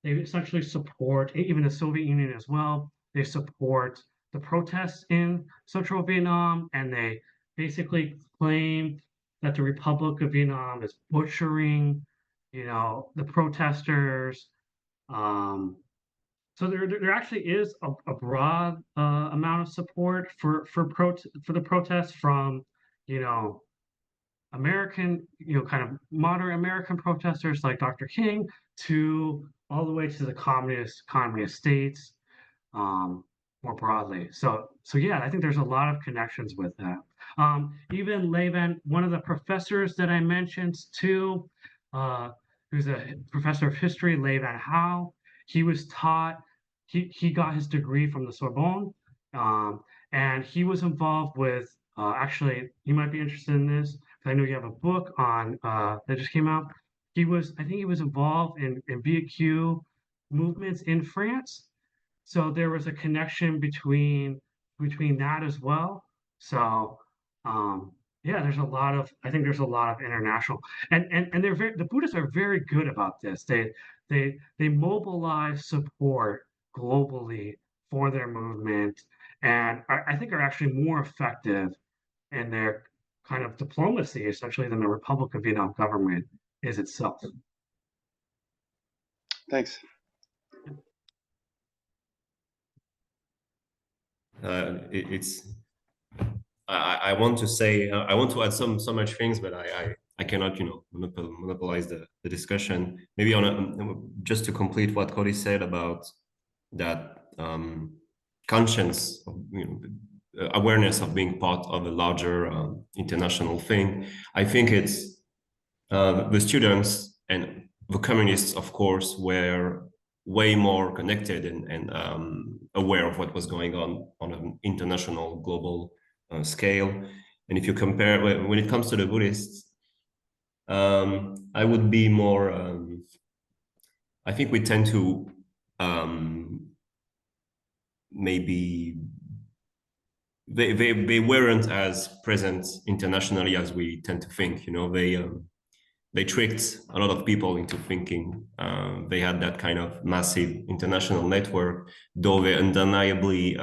essentially support even the Soviet Union as well. They support the protests in Central Vietnam, and they basically claim that the Republic of Vietnam is butchering, the protesters. Um, so there actually is a broad amount of support for the protests from, you know, American, kind of modern American protesters like Dr. King to all the way to the communist states, more broadly. So yeah, I think there's a lot of connections with that. Even one of the professors that I mentioned too, uh, who's a professor of history, Lê Van Hao, he was taught, he got his degree from the Sorbonne, um, and he was involved with, actually, you might be interested in this, because I know you have a book on that just came out. I think he was involved in VQ movements in France. So there was a connection between that as well. So um, yeah, I think there's a lot of international, and the Buddhists are very good about this. They mobilize support globally for their movement, and I think are actually more effective in their kind of diplomacy, essentially, than the Republic of Vietnam government is itself. Thanks. It's I want to say I want to add so much things, but I cannot monopolize the discussion. Maybe just to complete what Cody said about that conscience, awareness of being part of a larger international thing. I think it's the students and the communists, of course, were way more connected and aware of what was going on an international, global scale. And if you compare, when it comes to the Buddhists, I would be more, I think we tend to maybe they weren't as present internationally as we tend to think. They tricked a lot of people into thinking they had that kind of massive international network, though they undeniably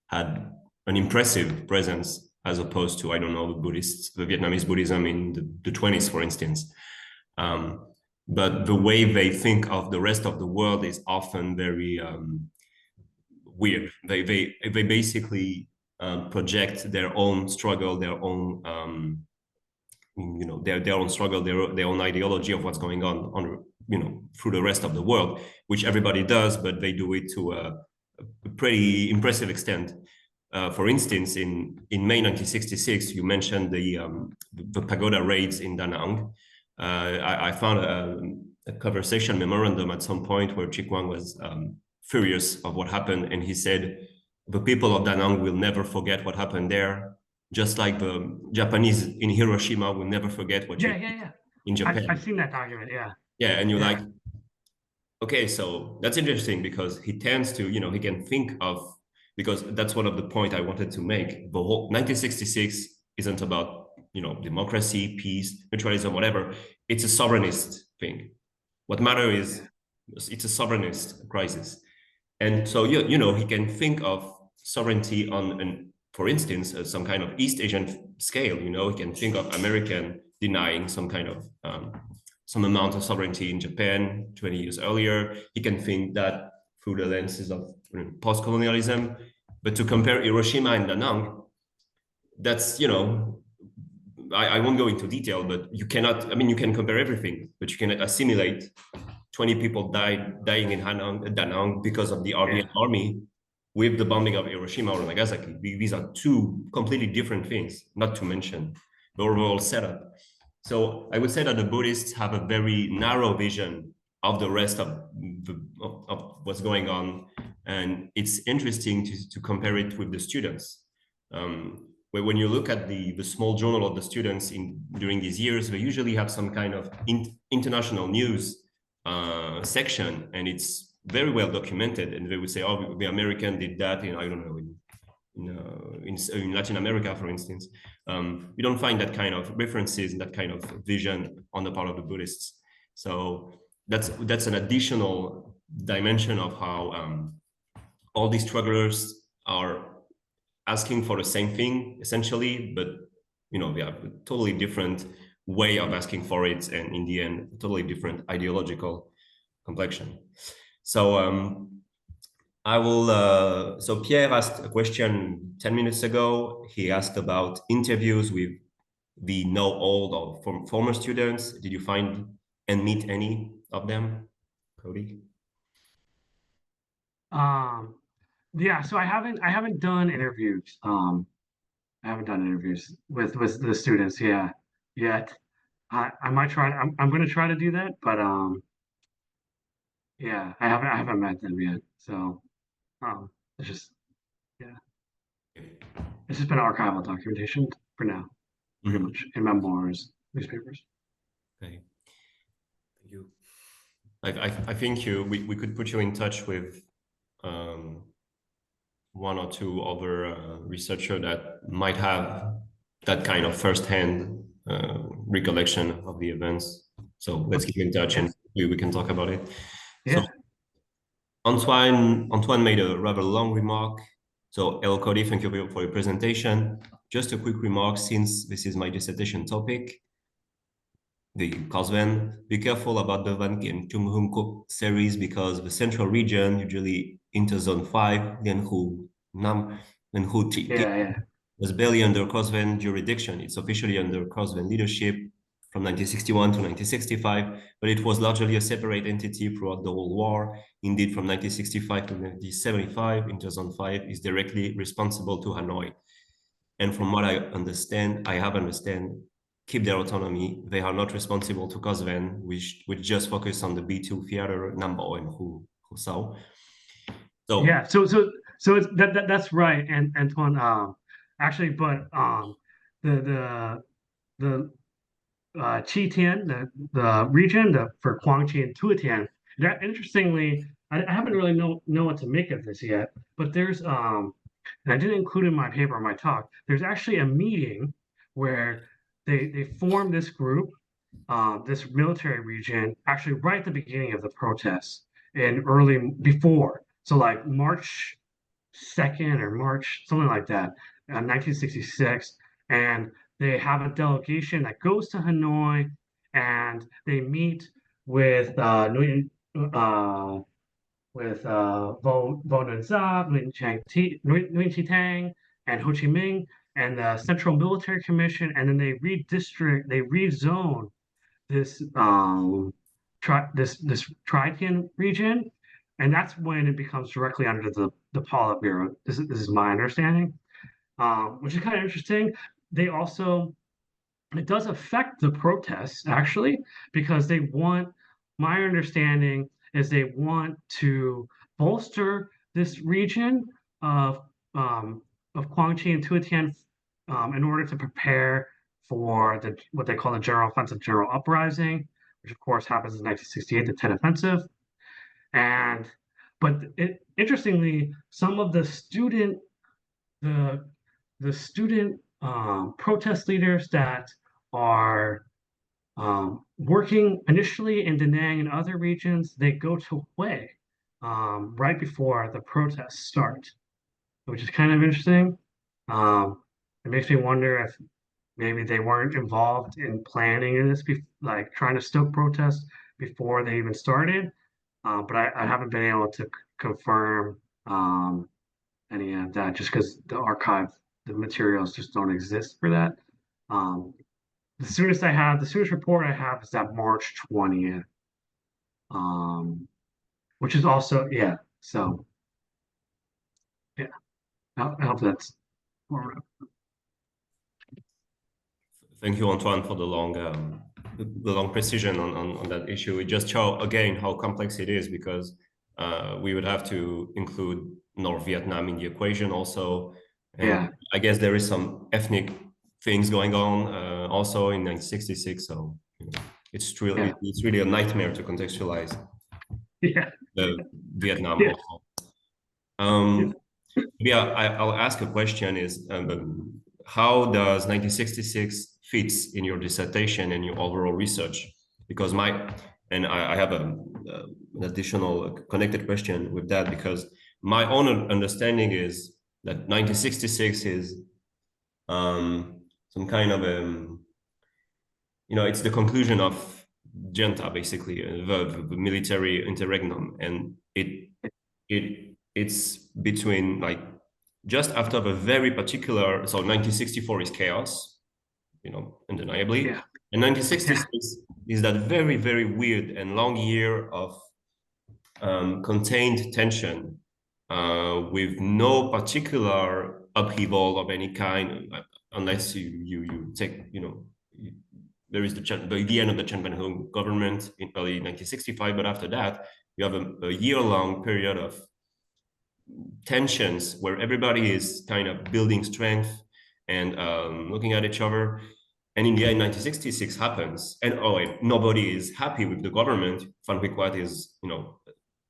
had an impressive presence as opposed to, I don't know, the Vietnamese Buddhism in the 20s, for instance. But the way they think of the rest of the world is often very weird. They basically project their own struggle, their own their own struggle, their own ideology of what's going on through the rest of the world, which everybody does, but they do it to a pretty impressive extent. For instance, in May 1966, you mentioned the pagoda raids in Da Nang. I found a conversation memorandum at some point where Chi Kuang was furious of what happened, and he said, the people of Da Nang will never forget what happened there, just like the Japanese in Hiroshima will never forget what in Japan. I've seen that document, yeah. Yeah, and you're like, okay, so that's interesting because he tends to, he can think of, because that's one of the point I wanted to make. The whole 1966 isn't about, democracy, peace, neutralism, whatever. It's a sovereignist thing. What matters is it's a sovereignist crisis. And so, he can think of sovereignty on, for instance, some kind of East Asian scale. He can think of American denying some kind of, some amount of sovereignty in Japan 20 years earlier. He can think that through the lenses of post-colonialism. But to compare Hiroshima and Da Nang, that's, I won't go into detail, but you cannot, you can compare everything, but you cannot assimilate 20 people dying in Da Nang because of the army with the bombing of Hiroshima or Nagasaki. These are two completely different things, not to mention the overall setup. So I would say that the Buddhists have a very narrow vision of the rest of what's going on. And it's interesting to compare it with the students. When you look at the small journal of the students during these years, they usually have some kind of international news section, and it's very well documented. And they would say, oh, the American did that in, I don't know, in Latin America, for instance. We don't find that kind of references and that kind of vision on the part of the Buddhists. So that's an additional dimension of how all these strugglers are asking for the same thing, essentially, but they have a totally different way of asking for it, and in the end, a totally different ideological complexion. So so Pierre asked a question 10 minutes ago. He asked about interviews with the now old or former students. Did you find and meet any of them, Cody? Yeah, so I haven't done interviews. I haven't done interviews with the students, yet. I might try. I'm going to try to do that, but yeah, I haven't met them yet. So it's just it's just been archival documentation for now, pretty much in memoirs, newspapers. Okay, thank you. I think we could put you in touch with one or two other researchers that might have that kind of first-hand recollection of the events. So let's keep in touch and we can talk about it. Yeah. So Antoine made a rather long remark. So École, thank you for your presentation. Just a quick remark, since this is my dissertation topic, the Cosven, be careful about the Van Kim Tumhumko series because the central region, usually interzone 5, Lianhu, Nam, and Huti, was barely under Cosven jurisdiction. It's officially under Cosven leadership from 1961 to 1965, but it was largely a separate entity throughout the whole war. Indeed, from 1965 to 1975, interzone 5 is directly responsible to Hanoi. And from what I have understand, keep their autonomy. They are not responsible to Cosven, which just focus on the B2 theater, Nambo and Husao. So yeah, so it's that's right, and Antoine. Actually, but the Qitian, the region for Guangxi and Tuetian. That interestingly, I haven't really know what to make of this yet. But there's and I didn't include in my paper, my talk. There's actually a meeting where they formed this group, this military region, actually right at the beginning of the protests before. So like March 2nd or March, something like that, 1966. And they have a delegation that goes to Hanoi and they meet with Vo Nguyen Za, Nguyen Chi Tang, and Ho Chi Minh. and the Central Military Commission, and then they rezone this this Triton region, and that's when it becomes directly under the Politburo. This is my understanding, which is kind of interesting. They also it does affect the protests actually because they want. My understanding is they want to bolster this region of Guangxi and Tuetian in order to prepare for what they call the General Offensive General Uprising, which of course happens in 1968, the Tet Offensive. And interestingly, some of the student protest leaders that are working initially in Da Nang and other regions, they go to Hue right before the protests start, which is kind of interesting. It makes me wonder if maybe they weren't involved in planning this, like trying to stoke protests before they even started. But I haven't been able to confirm any of that just because the materials just don't exist for that. The soonest report I have is that March 20th, which is also, yeah. So, yeah, I hope that's more. Thank you, Antoine, for the long precision on that issue. It just shows again how complex it is because we would have to include North Vietnam in the equation also. And yeah, I guess there is some ethnic things going on also in 1966. So it's really a nightmare to contextualize. Yeah, Vietnam. yeah. Also. I'll ask a question: is how does 1966 fits in your dissertation and your overall research? Because I have an additional connected question with that because my own understanding is that 1966 is some kind of it's the conclusion of junta, basically the military interregnum, and it's between like just after the very particular. So 1964 is chaos, undeniably, Yeah. and 1966 is that very, very weird and long year of contained tension with no particular upheaval of any kind, unless you take, there is the end of the Chen Ben-hung government in early 1965, but after that, you have a year-long period of tensions where everybody is kind of building strength and looking at each other. And in the end, 1966 happens, and nobody is happy with the government. Van Huykwat is,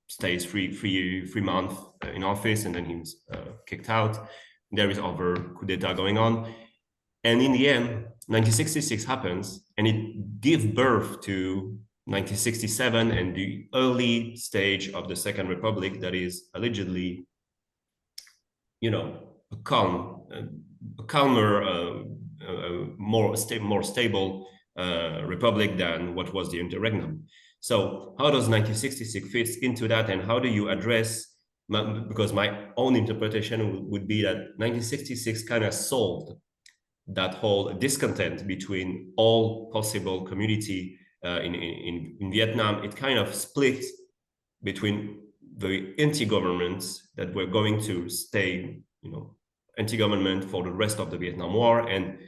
stays three months in office, and then he's kicked out. There is other coup d'etat going on, and in the end, 1966 happens, and it gives birth to 1967 and the early stage of the Second Republic that is allegedly, a calmer, more stable republic than what was the interregnum. So how does 1966 fit into that, and how do you address? Because my own interpretation would be that 1966 kind of solved that whole discontent between all possible community in Vietnam. It kind of split between the anti-governments that were going to stay, anti-government for the rest of the Vietnam War, and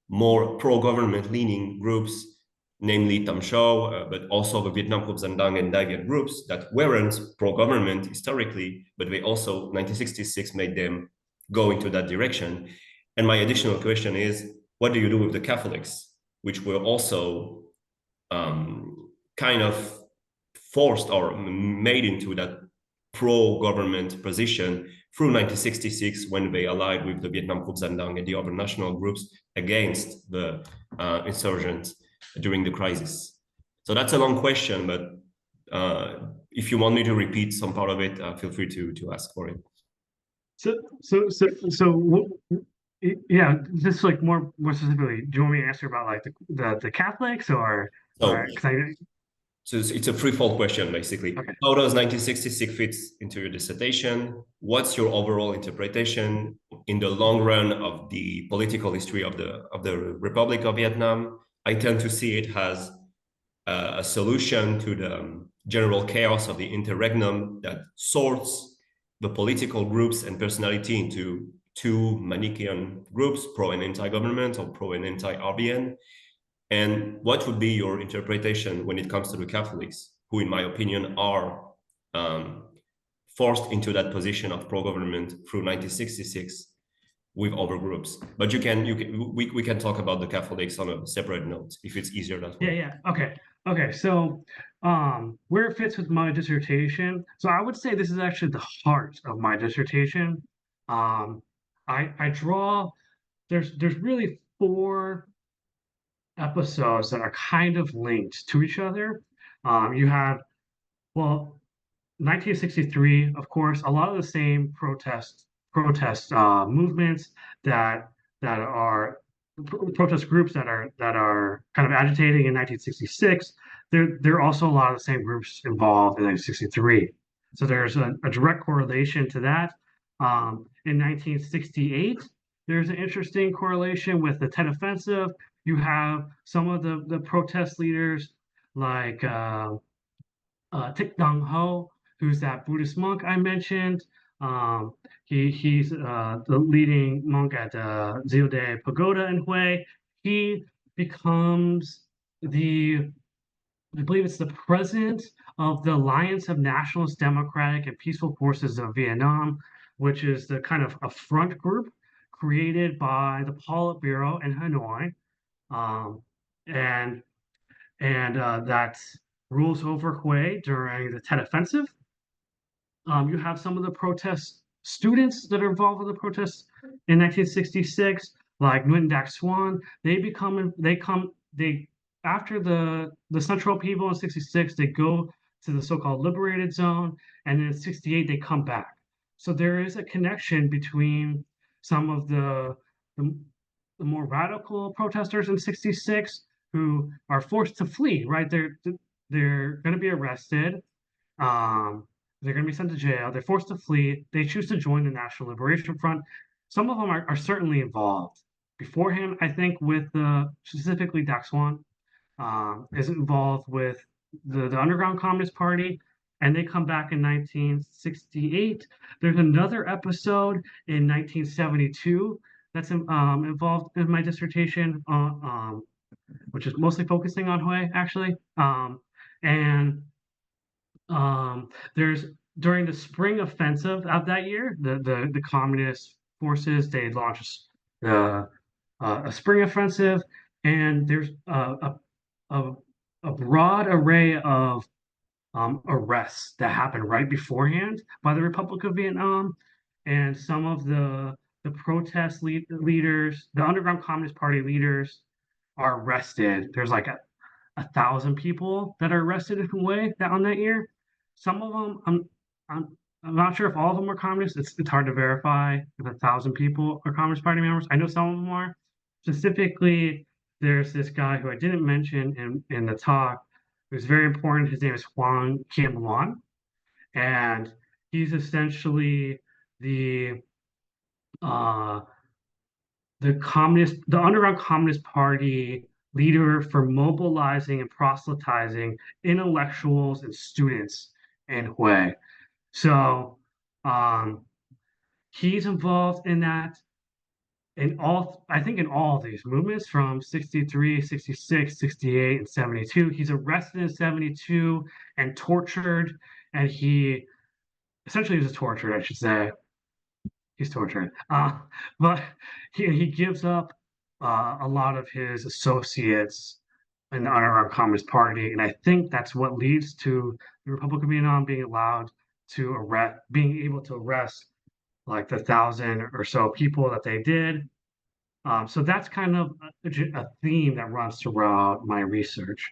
more pro-government leaning groups, namely Tam Shau, but also the Vietnam Group Dân Dang and Dai Viet groups that weren't pro-government historically, but they also, 1966 made them go into that direction. And my additional question is, what do you do with the Catholics, which were also kind of forced or made into that pro-government position through 1966 when they allied with the Vietnam Group Dân Dang and the other national groups against the insurgents during the crisis? So that's a long question, but if you want me to repeat some part of it, feel free to ask for it. So yeah, just like more specifically, do you want me to answer about like the Catholics or? So, So it's a threefold question, basically. Okay. How does 1966 fit into your dissertation? What's your overall interpretation in the long run of the political history of the Republic of Vietnam? I tend to see it as a solution to the general chaos of the interregnum that sorts the political groups and personality into two Manichaean groups, pro and anti-government or pro and anti-RBN. And what would be your interpretation when it comes to the Catholics, who, in my opinion, are forced into that position of pro-government through 1966 with other groups? But we can talk about the Catholics on a separate note if it's easier that way. Yeah. Okay. So, where it fits with my dissertation. So I would say this is actually the heart of my dissertation. I draw. There's really four episodes that are kind of linked to each other. You have, well, 1963, of course, a lot of the same protest movements that are protest groups that are kind of agitating in 1966. There are also a lot of the same groups involved in 1963. So there's a direct correlation to that. In 1968, there's an interesting correlation with the Tet Offensive. You have some of the protest leaders like Thich Nhat Hanh, who's that Buddhist monk I mentioned. He's the leading monk at Ziode Pagoda in Hue. He becomes I believe it's the president of the Alliance of Nationalist Democratic and Peaceful Forces of Vietnam, which is the kind of a front group created by the Politburo in Hanoi, and that rules over Hue during the Tet Offensive. You have some of the protest students that are involved in the protests in 1966, like Nguyen Dak Swan. They after the Central Upheaval in 66, they go to the so-called liberated zone, and in 68 they come back. So there is a connection between some of the more radical protesters in 66 who are forced to flee, right? They're going to be arrested. They're going to be sent to jail. They're forced to flee. They choose to join the National Liberation Front. Some of them are certainly involved. Beforehand, I think with specifically Dak Swan is involved with the Underground Communist Party, and they come back in 1968. There's another episode in 1972 that's involved in my dissertation, which is mostly focusing on Hue, actually. There's during the spring offensive of that year, the communist forces, they launched a spring offensive, and there's a broad array of arrests that happened right beforehand by the Republic of Vietnam, and some of the protest leaders, the Underground Communist Party leaders, are arrested. There's like 1,000 people that are arrested in Hue on that year. Some of them, I'm not sure if all of them are communists. It's hard to verify if 1,000 people are Communist Party members. I know some of them are. Specifically, there's this guy who I didn't mention in the talk, who's very important. His name is Hoang Kim Luan, and he's essentially the Underground Communist Party leader for mobilizing and proselytizing intellectuals and students in Hue. So he's involved in that in all of these movements from 63, 66, 68, and 72. He's arrested in 72 and tortured, and he essentially was tortured, I should say. He's tortured. But he gives up a lot of his associates in the Underground Communist Party, and I think that's what leads to the Republic of Vietnam being able to arrest like the 1,000 or so people that they did. So that's kind of a theme that runs throughout my research.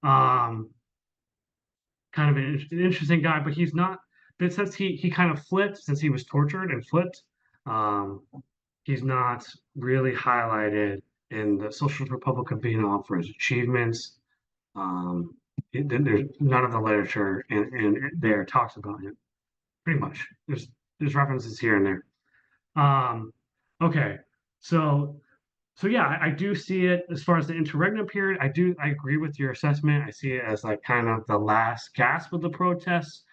Kind of an interesting guy, but he's not. But since he kind of flipped, since he was tortured and flipped, he's not really highlighted in the Socialist Republic of Vietnam for his achievements. there's none of the literature in there talks about it. Pretty much, there's references here and there. Okay, so yeah, I do see it as far as the interregnum period. I agree with your assessment. I see it as like kind of the last gasp of the protests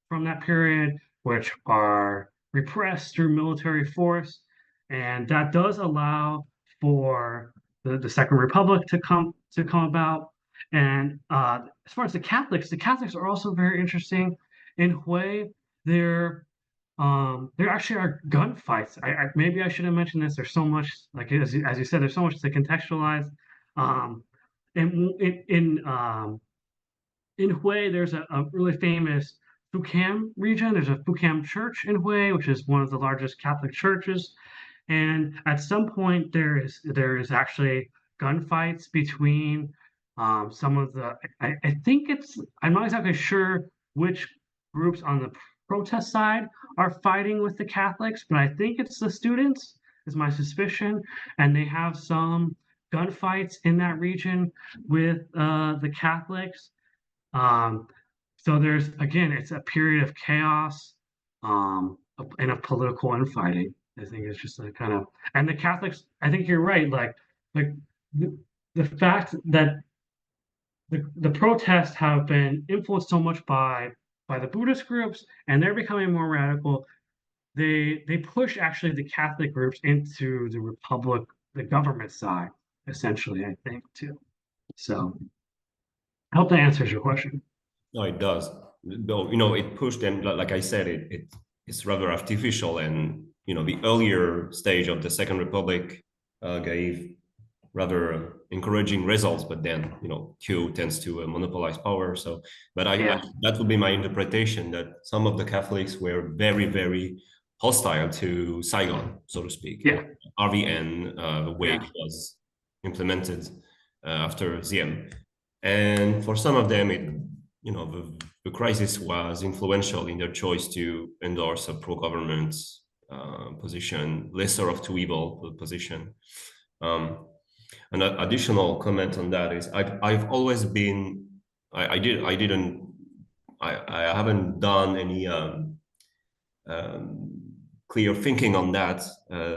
from that period, which are repressed through military force, and that does allow for the Second Republic to come about. And as far as the Catholics are also very interesting. In Hue, they're there actually are gunfights. Maybe I should have mentioned this. There's so much, like as you said, there's so much to contextualize. Um, in Hue, there's a really famous Fukam region. There's a Fukam church in Hue, which is one of the largest Catholic churches. And at some point, there is actually gunfights between some of the. I think I'm not exactly sure which groups on the protest side are fighting with the Catholics, but I think it's the students, is my suspicion, and they have some gunfights in that region with the Catholics. So there's, again, it's a period of chaos and of political infighting. I think it's just a kind of, and the Catholics, I think you're right, like the fact that the protests have been influenced so much by the Buddhist groups, and they're becoming more radical. They push actually the Catholic groups into the Republic, the government side, essentially, I think, too. So I hope that answers your question. No, it does. Though, it pushed them, like I said, it's rather artificial. And, the earlier stage of the Second Republic gave rather encouraging results, but then, Q tends to monopolize power. So, but that would be my interpretation, that some of the Catholics were very, very hostile to Saigon, so to speak. Yeah. RVN, the way it was implemented after Diem. And for some of them, the crisis was influential in their choice to endorse a pro-government position, lesser of two evil position. An additional comment on that is I've always been I haven't done any clear thinking on that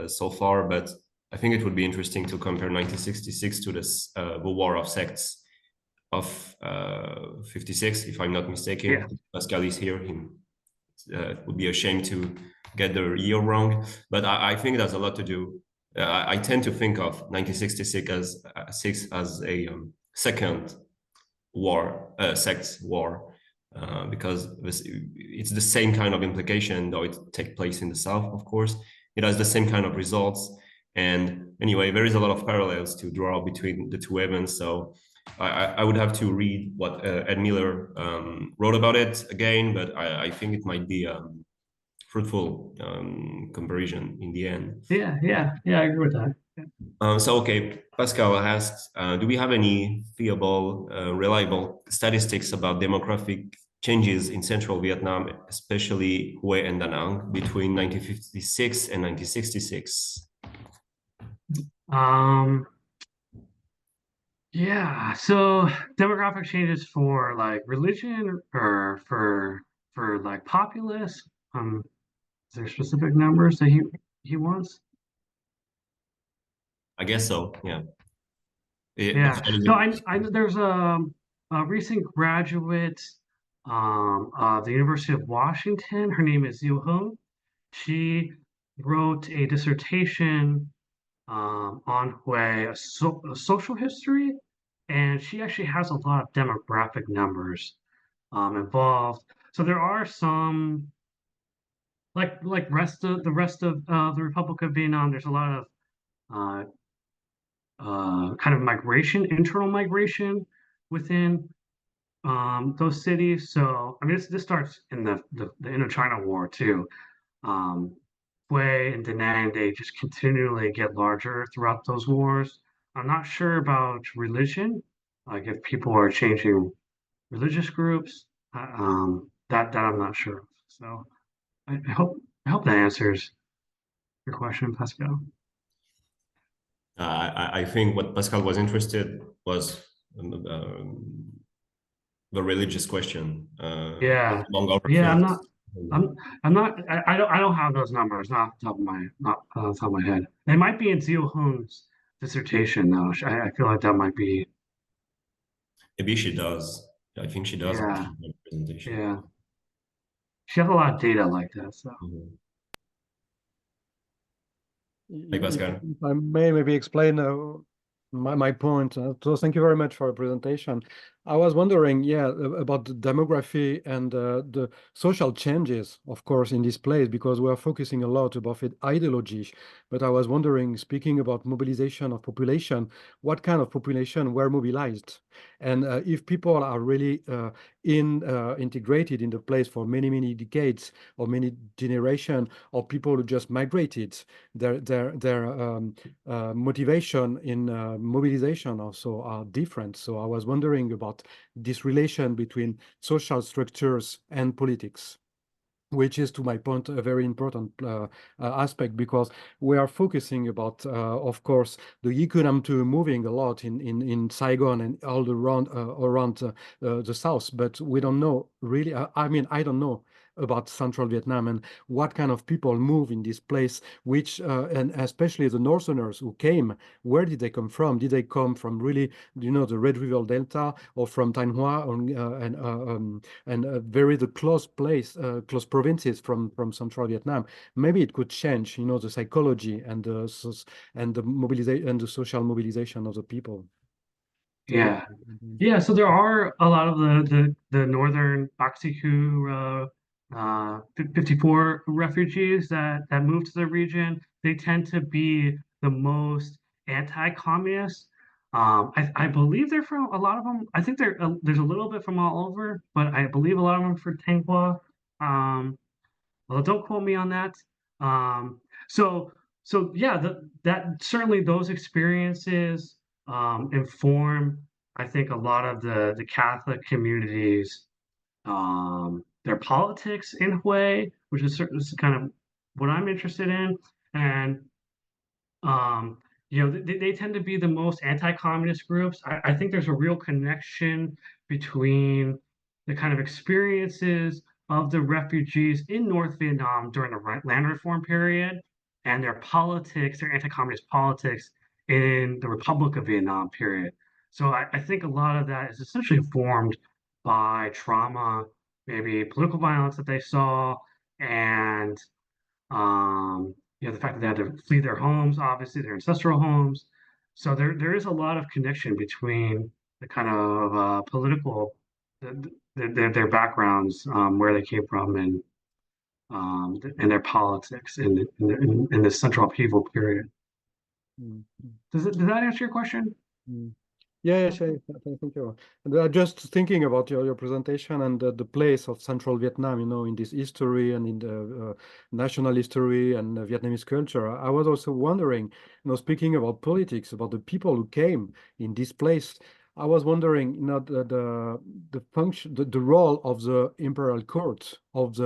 so far, but I think it would be interesting to compare 1966 to the War of Sects of 56, if I'm not mistaken. Yeah. Pascal is here. It would be a shame to get the year wrong, but I think that's a lot to do. I tend to think of 1966 as a second war, sects war, because it's the same kind of implication, though it takes place in the South, of course. It has the same kind of results. And anyway, there is a lot of parallels to draw between the two events. So I would have to read what Ed Miller wrote about it again, but I think it might be fruitful comparison in the end. Yeah, I agree with that. So, okay, Pascal asked, do we have any viable, reliable statistics about demographic changes in central Vietnam, especially Hue and Da Nang, between 1956 and 1966? Yeah, so demographic changes for like religion or for like populace. Is there specific numbers that he wants? I guess so. Yeah. Yeah. No, I there's a recent graduate of the University of Washington. Her name is Yu Hung. She wrote a dissertation on Hue, a social history, and she actually has a lot of demographic numbers involved. So there are some like the rest of the Republic of Vietnam. There's a lot of kind of migration, internal migration within those cities. So I mean, this starts in the Indochina War too. Hue and Da Nang, they just continually get larger throughout those wars. I'm not sure about religion, like if people are changing religious groups. That I'm not sure of. So I hope that answers your question, Pascal. I think what Pascal was interested was the religious question. Yeah, Among other yeah. things. I'm not. I don't have those numbers. Not off the top of my head. They might be in Zio Hoon's dissertation though. I feel like that might be. Maybe she does. I think she does Yeah, actually in the presentation. yeah. She has a lot of data like that. So Mhm. Hey, If Pascal. I may maybe explain my point. So thank you very much for your presentation. I was wondering, yeah, about the demography and the social changes, of course, in this place, because we are focusing a lot about ideology. But I was wondering, speaking about mobilization of population, what kind of population were mobilized? And if people are really integrated in the place for many, many decades or many generations, or people who just migrated, their motivation in mobilization also are different. So I was wondering about this relation between social structures and politics, which is, to my point, a very important aspect, because we are focusing about, of course, the economy moving a lot in Saigon and all around the south, but we don't know really. I mean, I don't know about Central Vietnam and what kind of people move in this place, which and especially the Northerners who came, where did they come from? Did they come from really, the Red River Delta, or from Thanh Hoa, and very the close provinces from Central Vietnam? Maybe it could change, the psychology and the mobilization and the social mobilization of the people. yeah, yeah. So there are a lot of the northern Bac Si Koo 54 refugees that move to the region. They tend to be the most anti-communist. I believe they're from a lot of them. I think there's a little bit from all over, but I believe a lot of them for Thanh Hoa. Well, don't quote me on that. Um, so yeah, that certainly those experiences inform, I think, a lot of the Catholic communities, their politics in Hue, which is kind of what I'm interested in, and um, they tend to be the most anti-communist groups. I think there's a real connection between the kind of experiences of the refugees in North Vietnam during the land reform period and their politics, their anti-communist politics in the Republic of Vietnam period. So I think a lot of that is essentially informed by trauma, maybe political violence that they saw, and the fact that they had to flee their homes, obviously their ancestral homes. So there is a lot of connection between the kind of political, their backgrounds, where they came from, and their politics in the central upheaval period. Mm. Does that answer your question? Mm. Yeah, sure. Thank you. And just thinking about your presentation and the place of Central Vietnam, in this history and in the national history and Vietnamese culture, I was also wondering, speaking about politics, about the people who came in this place, I was wondering, the function, the role of the imperial court, of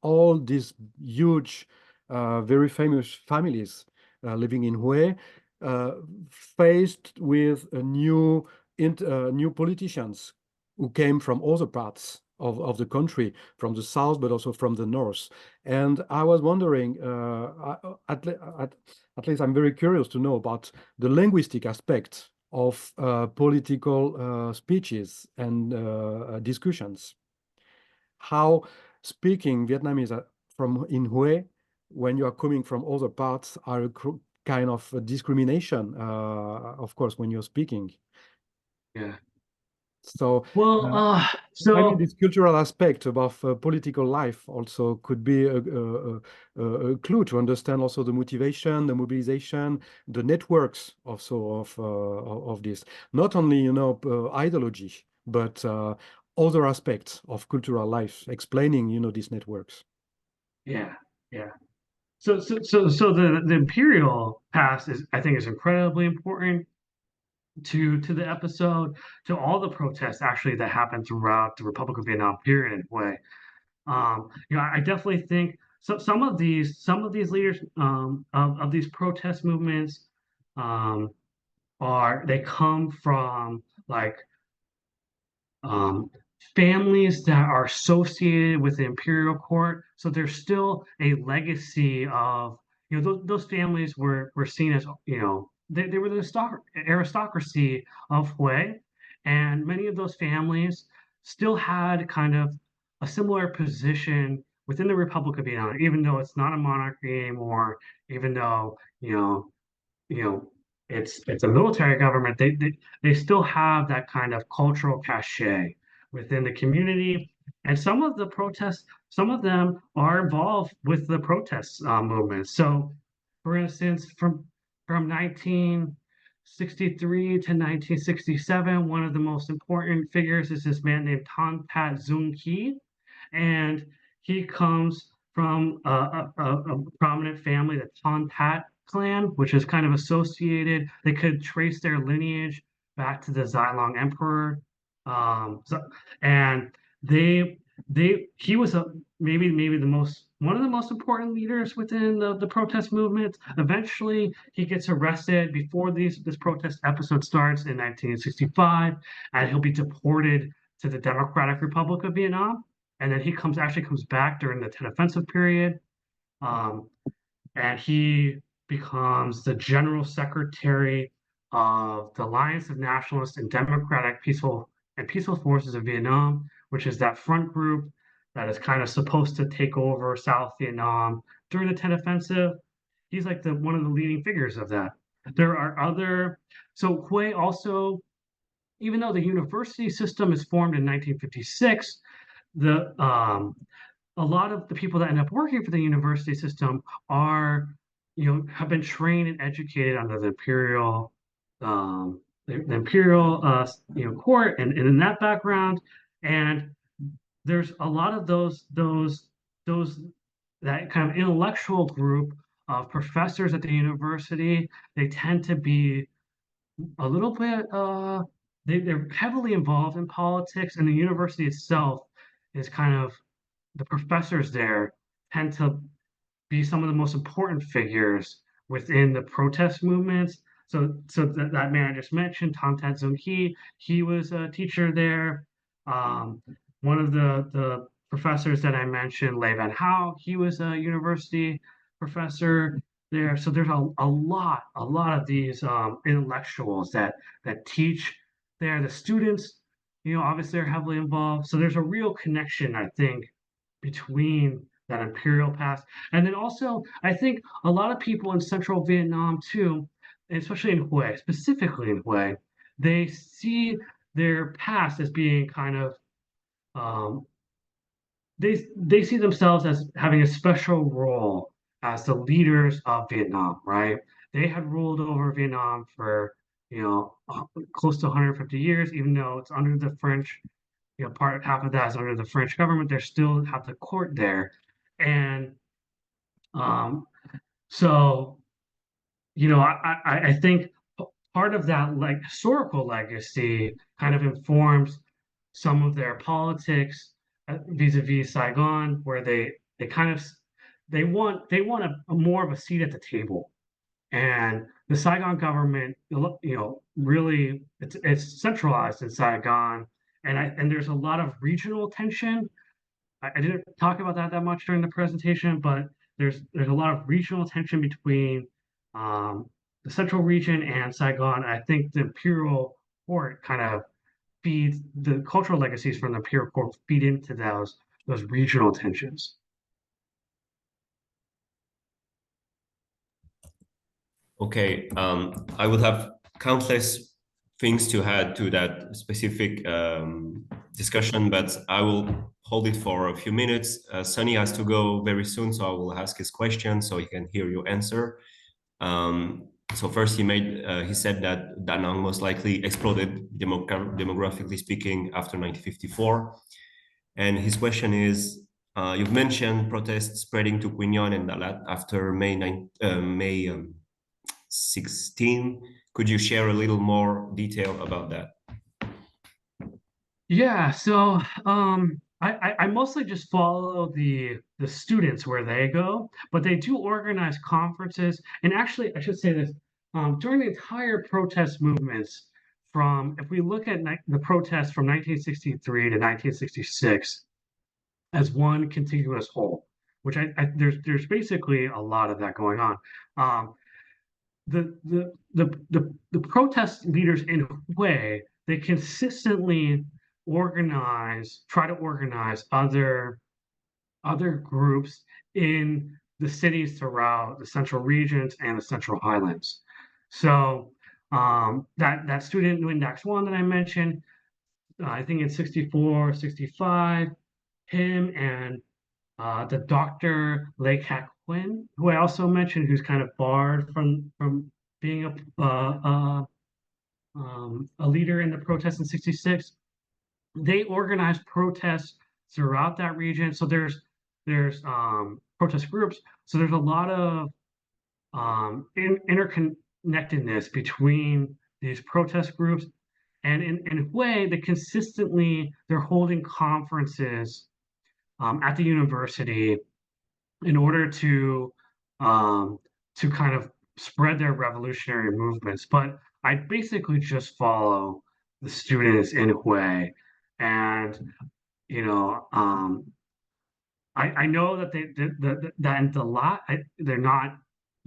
all these huge, very famous families living in Hue, faced with new politicians who came from other parts of the country, from the south, but also from the north. And I was wondering, at least I'm very curious to know about the linguistic aspect of political speeches and discussions. How speaking Vietnamese from in Hue, when you are coming from other parts, are a kind of a discrimination, of course, when you're speaking. Yeah. So, Well, I so mean, this cultural aspect of political life also could be a clue to understand also the motivation, the mobilization, the networks also of this. Not only, ideology, but other aspects of cultural life, explaining, these networks. yeah, yeah. So the imperial past I think is incredibly important to the episode, to all the protests actually that happened throughout the Republic of Vietnam period in Hue. I definitely think some of these leaders of these protest movements they come from like families that are associated with the imperial court. So there's still a legacy of, those families were seen as, they were the aristocracy of Hue, and many of those families still had kind of a similar position within the Republic of Vietnam, even though it's not a monarchy anymore, even though, it's a military government, they still have that kind of cultural cachet within the community. And some of the protests, some of them are involved with the protest movement. So, for instance, from 1963 to 1967, one of the most important figures is this man named Ton Tat Zung Ki, and he comes from a prominent family, the Ton Tat clan, which is kind of associated. They could trace their lineage back to the Xilong Emperor, and he was maybe one of the most important leaders within the protest movement. Eventually, he gets arrested before this protest episode starts in 1965, and he'll be deported to the Democratic Republic of Vietnam. And then he actually comes back during the Tet Offensive period, and he becomes the general secretary of the Alliance of Nationalist and Democratic Peaceful Forces of Vietnam, which is that front group that is kind of supposed to take over South Vietnam during the Tet Offensive. He's like one of the leading figures of that. There are so Hue also, even though the university system is formed in 1956, a lot of the people that end up working for the university system are, have been trained and educated under the imperial, court, and in that background. And there's a lot of those that kind of intellectual group of professors at the university. They tend to be a little bit, they're heavily involved in politics, and the university itself is kind of, the professors there tend to be some of the most important figures within the protest movements. So that man I just mentioned, Tom Tat Zung Ki, he was a teacher there. One of the professors that I mentioned, Lei Van Hao, he was a university professor there. So there's a lot of these intellectuals that teach there. The students, obviously are heavily involved. So there's a real connection, I think, between that imperial past. And then also, I think a lot of people in central Vietnam too, especially in Hue, specifically in Hue, they see their past as being kind of, they see themselves as having a special role as the leaders of Vietnam, right? They had ruled over Vietnam for, close to 150 years, even though it's under the French, half of that is under the French government. They still have the court there, and so I think part of that like historical legacy kind of informs some of their politics vis-a-vis Saigon, where they kind of they want a more of a seat at the table. And the Saigon government, really it's centralized in Saigon, and there's a lot of regional tension. I didn't talk about that much during the presentation, but there's a lot of regional tension between the central region and Saigon. I think the imperial court kind of feeds the cultural legacies from the imperial court feed into those regional tensions. Okay, I would have countless things to add to that specific discussion, but I will hold it for a few minutes. Sunny has to go very soon, so I will ask his question so he can hear your answer. So first, he said that Da Nang most likely exploded demographically speaking after 1954, and his question is: you've mentioned protests spreading to Quy Nhon and Dalat after May 16. Could you share a little more detail about that? Yeah, so I mostly just follow the students where they go, but they do organize conferences. And actually, I should say this, during the entire protest movements if we look at the protests from 1963 to 1966 as one contiguous whole, which there's basically a lot of that going on. The protest leaders in Hue, they consistently try to organize other groups in the cities throughout the central regions and the central highlands. So that student index one that I mentioned, I think in 64, 65, him and the Dr. Lake Hack Quinn, who I also mentioned, who's kind of barred from being a leader in the protests in 66. They organized protests throughout that region. So there's protest groups. So there's a lot of interconnectedness between these protest groups. And in Hue, they're holding conferences at the university in order to kind of spread their revolutionary movements. But I basically just follow the students in Hue, and I know that that in Dalat, they're not.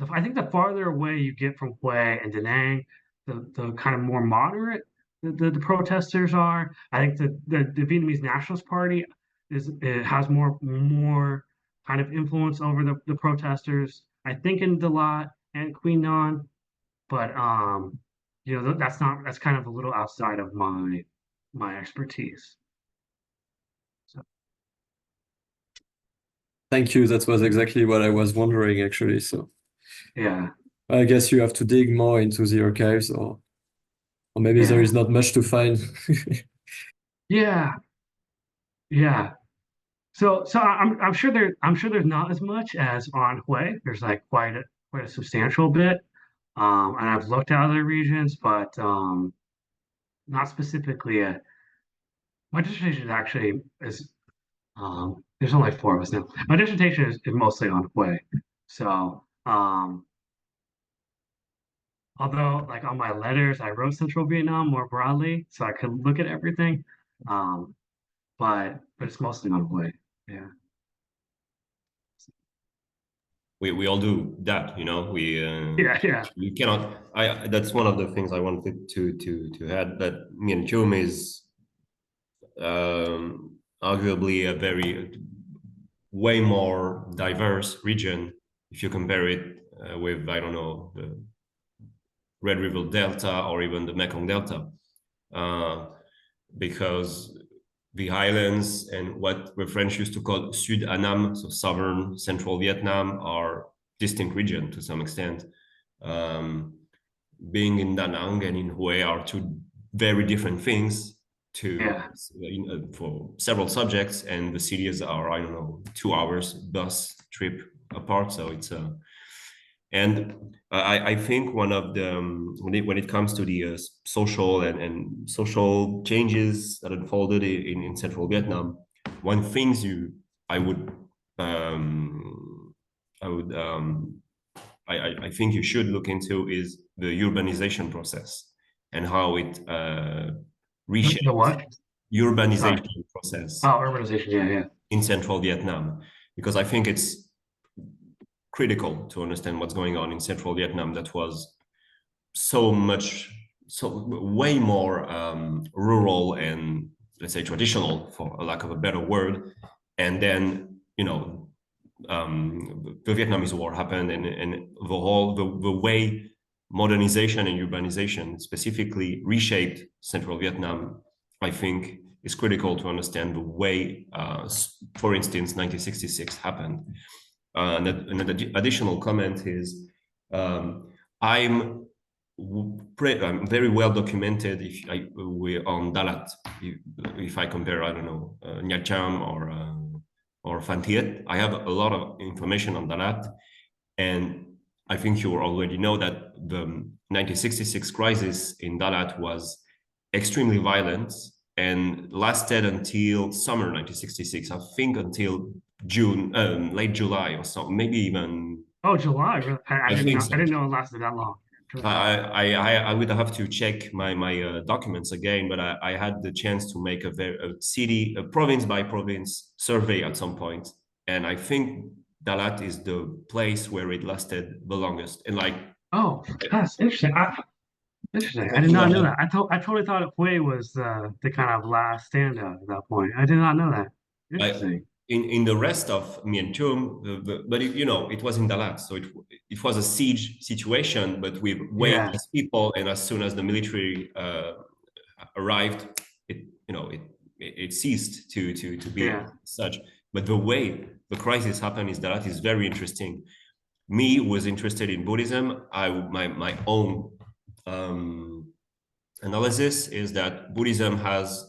I think the farther away you get from Hue and Da Nang, the kind of more moderate the protesters are. I think the Vietnamese Nationalist Party has more kind of influence over the protesters. I think in Dalat and Quy Nhon, but that's kind of a little outside of my expertise. So. Thank you. That was exactly what I was wondering, actually. So yeah, I guess you have to dig more into the archives, or maybe there is not much to find. yeah. So I'm sure there's not as much as on Hue. There's like quite a substantial bit. And I've looked at other regions, but not specifically. My dissertation is there's only 4 of us now. My dissertation is mostly on Hue. So although like on my letters, I wrote Central Vietnam more broadly, so I could look at everything. But it's mostly on Hue. Yeah. We all do that, Yeah. You cannot. That's one of the things I wanted to add, that Miền Trung is arguably a way more diverse region if you compare it with, I don't know, the Red River Delta or even the Mekong Delta, because the highlands and what the French used to call Sud Annam, so southern central Vietnam, are distinct regions to some extent. Being in Da Nang and in Hue are 2 very different things for several subjects, and the cities are, I don't know, 2 hours bus trip apart. So it's and I think one of the when it comes to the social and social changes that unfolded in central Vietnam, one things I think you should look into is the urbanization process and how it reshaped the what? Urbanization process. Oh, urbanization, yeah. In central Vietnam, because I think it's critical to understand what's going on in central Vietnam that was way more rural and, let's say, traditional, for a lack of a better word. And then, the Vietnamese War happened, and the way modernization and urbanization specifically reshaped central Vietnam, I think, is critical to understand the way, for instance, 1966 happened. And an additional comment is, I'm very well documented we're on Dalat. If I compare, I don't know, Nha Trang or Phan Thiet, I have a lot of information on Dalat, and I think you already know that the 1966 crisis in Dalat was extremely violent and lasted until summer 1966. I think until June, late July or so, maybe even. Oh, July. I didn't know it lasted that long. I would have to check my documents again, but I had the chance to make a province by province survey at some point, and I think Dalat is the place where it lasted the longest. And like, oh, that's interesting. Interesting. I did not know that. I totally thought Hue was the kind of last standout at that point. I did not know that. Interesting. In the rest of Mientum, but it, you know, it was in Dalat, so it was a siege situation, but with way less people. And as soon as the military arrived, it ceased to be such. But the way the crisis happened in Dalat is very interesting. Me was interested in Buddhism. My own analysis is that Buddhism has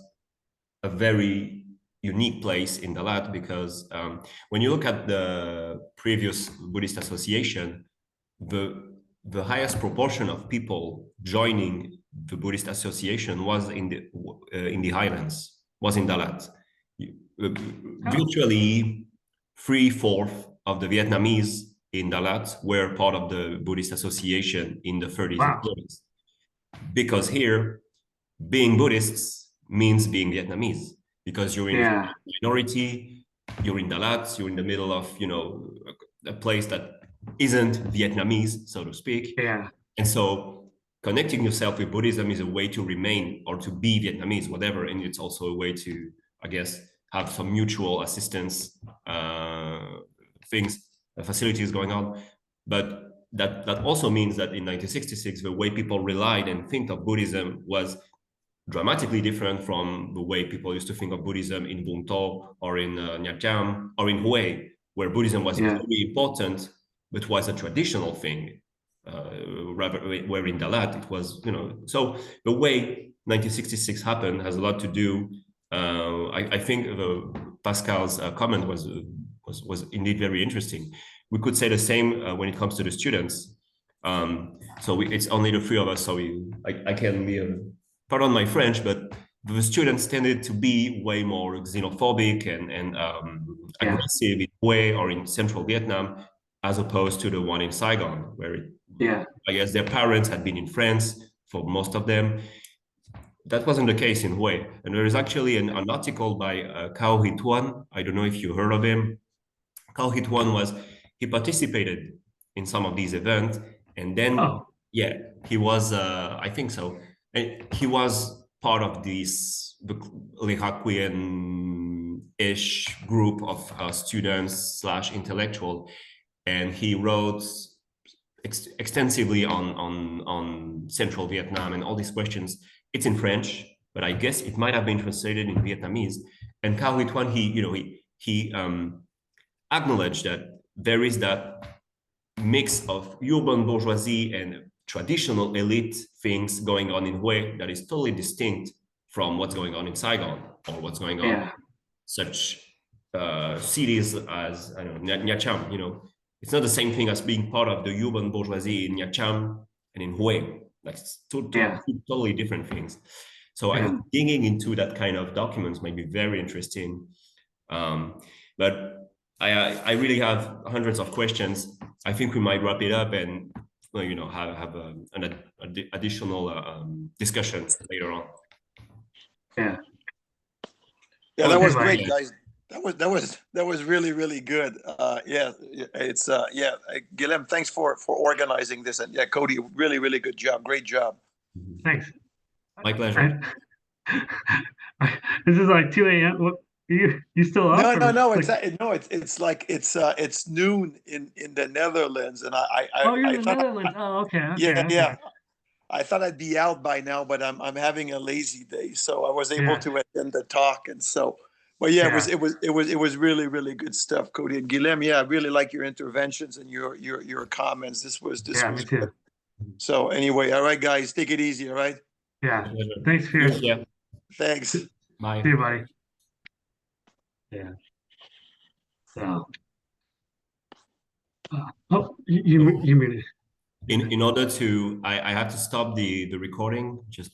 a very unique place in Dalat because when you look at the previous Buddhist association, the highest proportion of people joining the Buddhist association was in the highlands, was in Dalat. Virtually 3/4 of the Vietnamese in Dalat were part of the Buddhist association in the 30s and 40s. Because here, being Buddhists means being Vietnamese. Because you're in a minority, you're in Dalat, you're in the middle of, you know, a place that isn't Vietnamese, so to speak. Yeah. And so connecting yourself with Buddhism is a way to remain or to be Vietnamese, whatever. And it's also a way to, I guess, have some mutual assistance facilities going on. But that also means that in 1966, the way people relied and think of Buddhism was dramatically different from the way people used to think of Buddhism in Vung Tau or in Nha Trang or in Hue, where Buddhism was very important, but was a traditional thing. Rather, where in Dalat it was, you know. So the way 1966 happened has a lot to do. I think Pascal's comment was indeed very interesting. We could say the same when it comes to the students. So it's only the three of us, so I can be pardon my French, but the students tended to be way more xenophobic and aggressive in Hue or in central Vietnam, as opposed to the one in Saigon, where I guess their parents had been in France for most of them. That wasn't the case in Hue. And there is actually an article by Cao Hit Tuan. I don't know if you heard of him. Cao Hit Tuan he participated in some of these events, and then he was I think so. And he was part of the Lihaquen-ish group of students / intellectual, and he wrote extensively on Central Vietnam and all these questions. It's in French, but I guess it might have been translated in Vietnamese. And Cao Hit Tuan, he acknowledged that there is that mix of urban bourgeoisie and traditional elite things going on in Hue that is totally distinct from what's going on in Saigon or what's going on in such cities as, I don't know, Nha Trang. You know, it's not the same thing as being part of the urban bourgeoisie in Nha Trang and in Hue. Like two totally different things. So I think digging into that kind of documents might be very interesting. But I really have hundreds of questions. I think we might wrap it up and have an additional discussion later on. Yeah, that was great, guys. That was really, really good. Guillaume, thanks for organizing this, and Cody, really, really good job. Great job. Thanks. My pleasure. This is like 2 a.m. What, you still up? No. It's noon in the Netherlands, and you're in the Netherlands. Okay. Yeah. I thought I'd be out by now, but I'm having a lazy day, so I was able to attend the talk, and so. But it was really, really good stuff, Cody and Guilhem. I really like your interventions and your comments. This was me too. Good. So anyway, all right, guys, take it easy. All right. Yeah. Thanks, Pierce. Yeah. Thanks. Bye. See you, buddy. Yeah. So. You muted. In order to, I had to stop the recording just